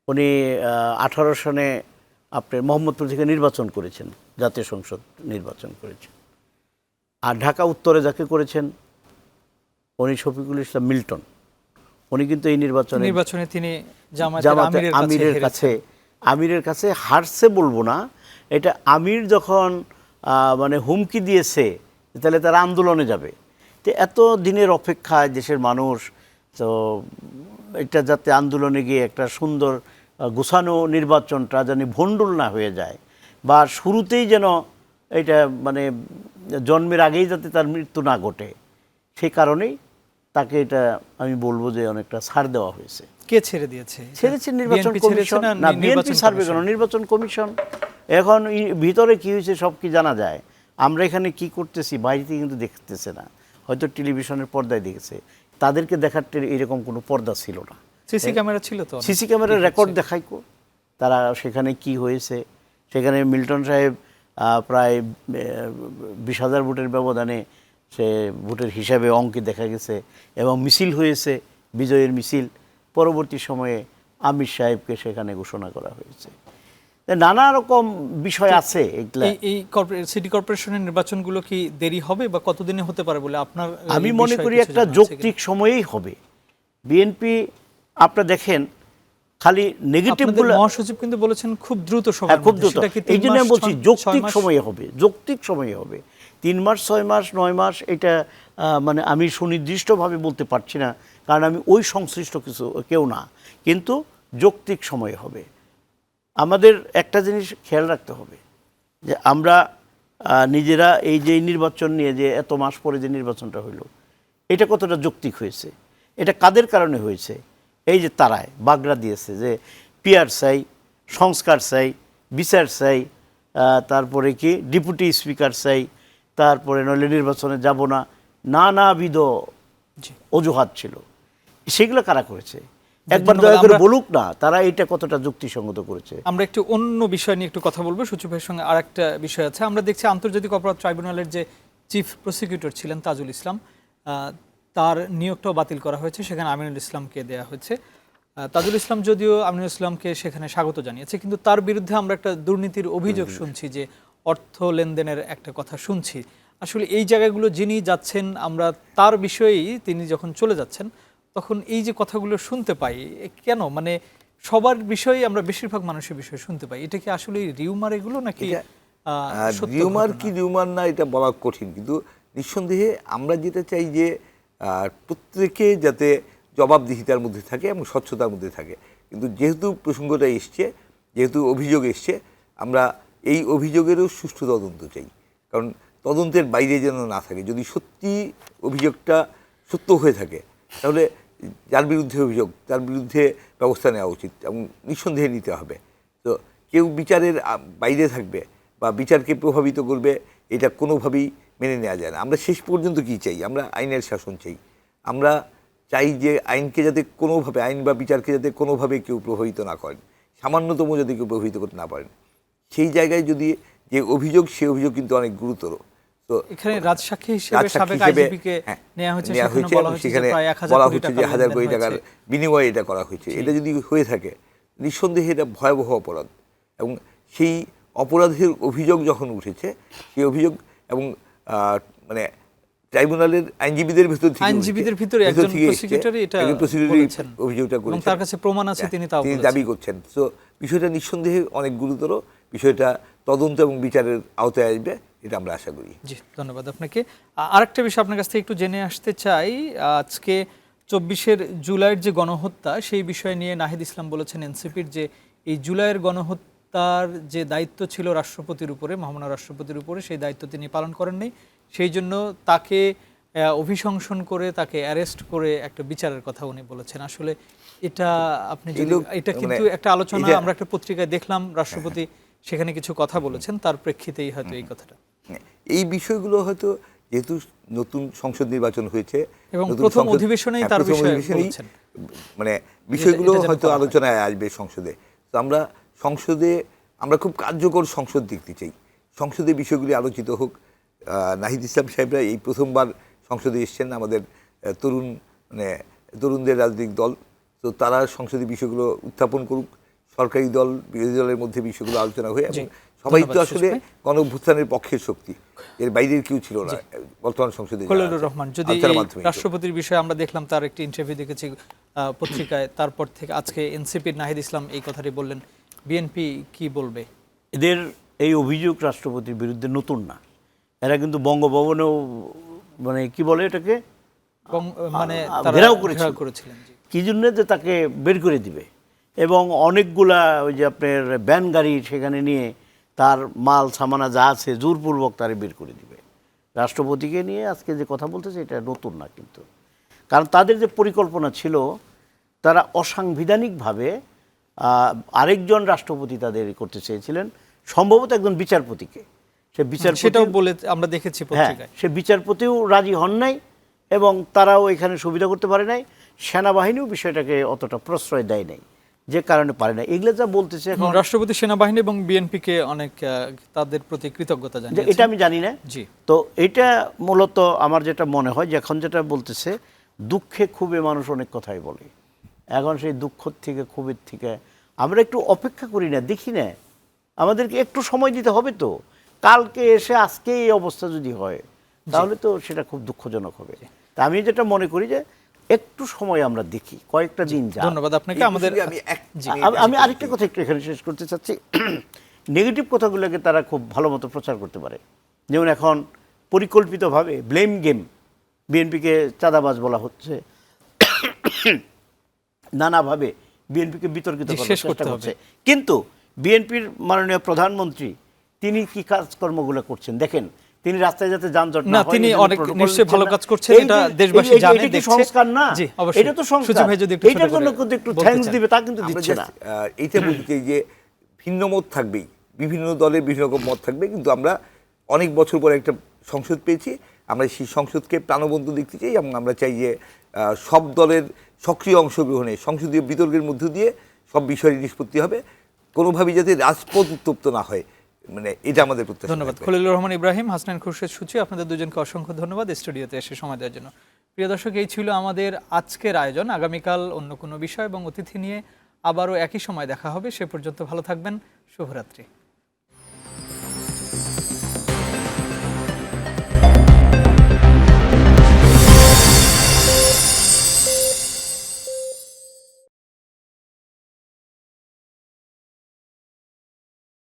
Speaker 3: উনি 18 সনে আপনার মোহাম্মদপুর থেকে নির্বাচন করেছেন, জাতীয় সংসদ নির্বাচন করেছেন। আর ঢাকা উত্তরে যাকে করেছেন উনি শফিকুল ইসলাম মিল্টন, উনি কিন্তু এই নির্বাচনে তিনি আমিরের কাছে হারছে বলবো না, এটা আমির যখন মানে হুমকি দিয়েছে তাহলে তারা আন্দোলনে যাবে। তো এত দিনের অপেক্ষায় দেশের মানুষ, তো এটা যাতে আন্দোলনে গিয়ে একটা সুন্দর গোছানো নির্বাচনটা যেন ভণ্ডুল না হয়ে যায়, বা শুরুতেই যেন এটা মানে জন্মের আগেই যাতে তার মৃত্যু না ঘটে, সেই কারণেই তাকে এটা আমি বলবো যে অনেকটা ছাড় দেওয়া হয়েছে।
Speaker 1: কে ছেড়ে দিয়েছে?
Speaker 3: ছেড়েছে নির্বাচন কমিশন। না, বিএনপি ছাড়বে কেন? নির্বাচন কমিশন। এখন ভিতরে কি হয়েছে সব কি জানা যায়। আমরা এখানে কি করতেছি বাইরে কিন্তু দেখতেছে না, হয়তো টেলিভিশনের পর্দায় দেখেছে। তাদেরকে দেখার এরকম কোনো পর্দা ছিল না।
Speaker 1: সিসি ক্যামেরা ছিল তো,
Speaker 3: সিসি ক্যামেরার রেকর্ড দেখাইকো তারা সেখানে কি হয়েছে। সেখানে মিল্টন সাহেব প্রায় 20,000 ভোটের ব্যবধানে সে ভোটের হিসাবে অঙ্কে দেখা গেছে, এবং মিছিল হয়েছে, বিজয়ের মিছিল। পরবর্তী সময়ে আমির সাহেবকে সেখানে ঘোষণা করা হয়েছে। নানা রকম বিষয় আছে।
Speaker 1: এই সিটি কর্পোরেশনের নির্বাচনগুলো কি দেরি হবে বা কতদিনে হতে পারে বলে আপনার?
Speaker 3: আমি মনে করি একটা যৌক্তিক সময়েই হবে। বিএনপি আপনারা দেখেন খালি নেগেটিভগুলো,
Speaker 1: মহাসচিব কিন্তু বলেছেন খুব দ্রুত সময়,
Speaker 3: খুব দ্রুত। এই জন্য আমি বলছি যৌক্তিক সময়ে হবে, যৌক্তিক সময়ে হবে। 3 মাস, 6 মাস, 9 মাস, এটা মানে আমি সুনির্দিষ্টভাবে বলতে পারছি না, কারণ আমি ওই সংশ্লিষ্ট কেউ না, কিন্তু যৌক্তিক সময়ে হবে। আমাদের একটা জিনিস খেয়াল রাখতে হবে যে আমরা নিজেরা এই যে নির্বাচন নিয়ে যে এত মাস পরে যে নির্বাচনটা হইল, এটা কতটা যৌক্তিক হয়েছে, এটা কাদের কারণে হয়েছে? এই যে তারায় বাগড়া দিয়েছে যে পিয়ার চাই, সংস্কার চাই, বিচার চাই, তারপরে কি ডেপুটি স্পিকার চাই, তারপরে নইলে নির্বাচনে যাব না, নানাবিধ অজুহাত ছিল। সেগুলো কারা করেছে? একবার দয়া করে বলুক না তারা এটা কতটা যুক্তিসঙ্গত করেছে।
Speaker 1: আমরা একটু অন্য বিষয় নিয়ে একটু কথা বলবো। সচিব ভাইয়ের সঙ্গে আরেকটা বিষয় আছে। আমরা দেখছি আন্তর্জাতিক অপরাধ ট্রাইব্যুনালের যে চিফ প্রসিকিউটর ছিলেন তাজুল ইসলাম, তার নিয়োগটাও বাতিল করা হয়েছে, সেখানে আমিনুল ইসলামকে দেওয়া হয়েছে। তাজুল ইসলাম যদিও আমিনুল ইসলামকে সেখানে স্বাগত জানিয়েছে, কিন্তু তার বিরুদ্ধে আমরা একটা দুর্নীতির অভিযোগ শুনছি, যে অর্থ লেনদেনের একটা কথা শুনছি। আসলে এই জায়গাগুলো যিনি যাচ্ছেন, আমরা তার বিষয়েই তিনি যখন চলে যাচ্ছেন তখন এই যে কথাগুলো শুনতে পাই, কেন মানে সবার বিষয়ে আমরা বেশিরভাগ মানুষের বিষয়ে শুনতে পাই, এটা কি আসলে রিউমার এগুলো নাকি
Speaker 2: রিউমার কি রিউমার না এটা বলা কঠিন, কিন্তু নিঃসন্দেহে আমরা যেটা চাই যে প্রত্যেকে যাতে জবাবদিহিতার মধ্যে থাকে এবং স্বচ্ছতার মধ্যে থাকে। কিন্তু যেহেতু প্রসঙ্গটা এসছে, যেহেতু অভিযোগ এসছে, আমরা এই অভিযোগেরও সুষ্ঠু তদন্ত চাই। কারণ তদন্তের বাইরে যেন না থাকে। যদি সত্যি অভিযোগটা সত্য হয়ে থাকে তাহলে যার বিরুদ্ধে অভিযোগ তার বিরুদ্ধে ব্যবস্থা নেওয়া উচিত এবং নিঃসন্দেহে নিতে হবে। তো কেউ বিচারের বাইরে থাকবে বা বিচারকে প্রভাবিত করবে, এটা কোনোভাবেই মেনে নেওয়া যায় না। আমরা শেষ পর্যন্ত কী চাই? আমরা আইনের শাসন চাই। আমরা চাই যে আইনকে যাতে কোনোভাবে, আইন বা বিচারকে যাতে কোনোভাবে কেউ প্রভাবিত না করেন, সামান্যতম যাতে কেউ প্রভাবিত করতে না পারেন। সেই জায়গায় যদি যে অভিযোগ, সে অভিযোগ কিন্তু অনেক গুরুতর। তো
Speaker 1: এখানে রাজসাক্ষী হিসেবে সাবেক আইজিপিকে নেওয়া হয়েছে,
Speaker 2: সেখানে বলা হচ্ছে যে 1000 কোটি টাকার বিনিময়ে এটা করা হয়েছে। এটা যদি হয়ে থাকে নিঃসন্দেহে এটা ভয়াবহ অপরাধ, এবং সেই অপরাধের অভিযোগ যখন উঠেছে, সেই অভিযোগ এবং মানে ট্রাইব্যুনালের আইনজীবীদের
Speaker 1: ভিতরে একজন প্রসিকিউটরই এটা বলেছেন,
Speaker 2: অভিযোগটা করেছেন,
Speaker 1: এবং তার কাছে প্রমাণ আছে, তিনি
Speaker 2: দাবি করছেন। তো বিষয়টা নিঃসন্দেহে অনেক গুরুতর। বিষয়টা তদন্ত এবং বিচারের আওতায় আসবে, এটা আমরা আশা করি।
Speaker 1: জি, ধন্যবাদ আপনাকে। আরেকটা বিষয় আপনার কাছ থেকে একটু জেনে আসতে চাই। আজকে 24 জুলাইয়ের যে গণহত্যা, সেই বিষয় নিয়ে নাহিদ ইসলাম বলেছেন এনসিপির যে এই জুলাইয়ের গণহত্যার যে দায়িত্ব ছিল রাষ্ট্রপতির উপরে, মহামান্য রাষ্ট্রপতির উপরে, সেই দায়িত্ব তিনি পালন করেননি। সেই জন্য তাকে অভিশংসন করে, তাকে অ্যারেস্ট করে একটা বিচারের কথা উনি বলেছেন। আসলে এটা আপনি এটা কিন্তু একটা আলোচনা, আমরা একটা পত্রিকায় দেখলাম, রাষ্ট্রপতি সেখানে কিছু কথা বলেছেন, তার প্রেক্ষিতেই হয়তো এই কথাটা।
Speaker 2: এই বিষয়গুলো হয়তো যেহেতু নতুন সংসদ নির্বাচন হয়েছে
Speaker 1: এবং প্রথম অধিবেশনেই তার বিষয়ে বলেছেন,
Speaker 2: মানে বিষয়গুলো হয়তো আলোচনায় আসবে সংসদে। তো আমরা সংসদে খুব কার্যকর সংসদ দেখতে চাই। সংসদে বিষয়গুলি আলোচিত হোক। নাহিদ ইসলাম সাহেবরা এই প্রথমবার সংসদে এসছেন, আমাদের তরুণদের রাজনৈতিক দল। তো তারা সংসদে বিষয়গুলো উত্থাপন করুক, সরকারি দল বিরোধী দলের মধ্যে বিষয়গুলো আলোচনা হয়ে, এবং সবাই তো আসলে গণঅভ্যুত্থানের পক্ষের শক্তি, এর বাইরের কেউ ছিল না বর্তমান সংসদে।
Speaker 1: খলিলুর রহমান, যদি রাষ্ট্রপতির বিষয়ে আমরা দেখলাম, তার একটি ইন্টারভিউ দেখেছি পত্রিকায়, তারপর থেকে আজকে এনসিপির নাহিদ ইসলাম এই কথাটি বললেন, বিএনপি কি বলবে?
Speaker 3: এদের এই অভিযোগ রাষ্ট্রপতির বিরুদ্ধে নতুন না। এরা কিন্তু বঙ্গভবনেও মানে কি বলে এটাকে
Speaker 1: ঘেরাও করেছিলেন,
Speaker 3: কি জন্য যে তাকে বের করে দিবে, এবং অনেকগুলা ওই যে আপনার ব্যান গাড়ি সেখানে নিয়ে তার মাল সামানা যা আছে জোরপূর্বক তারে বের করে দিবে। রাষ্ট্রপতিকে নিয়ে আজকে যে কথা বলতেছে এটা নতুন না কিন্তু, কারণ তাদের যে পরিকল্পনা ছিল, তারা অসাংবিধানিকভাবে আরেকজন রাষ্ট্রপতি তাদের করতে চেয়েছিলেন, সম্ভবত একজন বিচারপতিকে। সে বিচারপতি,
Speaker 1: সেটাও বলে আমরা দেখেছি পত্রিকায়,
Speaker 3: সে বিচারপতিও রাজি হন নাই এবং তারাও এখানে সুবিধা করতে পারে নাই। সেনাবাহিনীও বিষয়টাকে অতটা প্রশ্রয় দেয় নাই, যে কারণে পারে না। এগুলো যা বলতেছে এখন
Speaker 1: রাষ্ট্রপতি সেনাবাহিনী এবং বিএনপিকে অনেক তাদের প্রতি কৃতজ্ঞতা জানিয়েছেন,
Speaker 3: এটা আমি জানি না।
Speaker 1: জি,
Speaker 3: তো এটা মূলত আমার যেটা মনে হয় যে এখন যেটা বলতেছে, দুঃখে ক্ষোভে মানুষ অনেক কথাই বলে। এখন সেই দুঃখ থেকে ক্ষোভের থেকে আমরা একটু অপেক্ষা করি না, দেখি না, আমাদেরকে একটু সময় দিতে হবে। তো কালকে এসে আজকে এই অবস্থা যদি হয় তাহলে তো সেটা খুব দুঃখজনক হবে। তা আমি যেটা মনে করি যে একটু সময় আমরা দেখি, কয়েকটা দিন যাক।
Speaker 1: ধন্যবাদ আপনাকে।
Speaker 3: আমি আরেকটা কথা একটু এখানে শেষ করতে চাচ্ছি। নেগেটিভ কথাগুলোকে তারা খুব ভালো মতো প্রচার করতে পারে। যেমন এখন পরিকল্পিতভাবে ব্লেম গেম, বিএনপিকে চাঁদাবাজ বলা হচ্ছে, নানাভাবে বিএনপিকে বিতর্কিত করার চেষ্টা করছে। কিন্তু বিএনপির মাননীয় প্রধানমন্ত্রী তিনি কি কাজকর্মগুলো করছেন দেখেন। তিনি রাস্তায় যাতে যানজট না হয়,
Speaker 1: তিনি অনেক নিশ্চয়ই ভালো কাজ করছেন, এটা দেশবাসী জানে, দেখছে।
Speaker 3: এটা সংস্কার না, এটা তো সংস্কার। এটার জন্য কিন্তু একটু থ্যাঙ্কস দিবে, তা কিন্তু দিচ্ছে না।
Speaker 2: এইটা বলতে যে ভিন্ন মত থাকবেই, বিভিন্ন দলের বিভিন্ন রকম মত থাকবে, কিন্তু আমরা অনেক বছর পরে একটা সংসদ পেয়েছি। আমরা সেই সংসদকে প্রাণবন্ত দেখতে চাই, এবং আমরা চাই যে সব দলের সক্রিয় অংশগ্রহণে সংসদীয় বিতর্কের মধ্য দিয়ে সব বিষয়ের নিষ্পত্তি হবে, কোনোভাবেই যাতে রাজপথ উত্তপ্ত না হয়, মানে এটা আমাদের প্রত্যাশা।
Speaker 1: ধন্যবাদ খলিলুর রহমান ইব্রাহিম, হাসনাইন খুরশেদ সূচি, আপনাদের দুজনকে অসংখ্য ধন্যবাদ স্টুডিওতে এসে সময় দেওয়ার জন্য। প্রিয় দর্শক, এই ছিল আমাদের আজকের আয়োজন। আগামীকাল অন্য কোনো বিষয় এবং অতিথি নিয়ে আবারও একই সময় দেখা হবে। সে পর্যন্ত ভালো থাকবেন। শুভরাত্রি।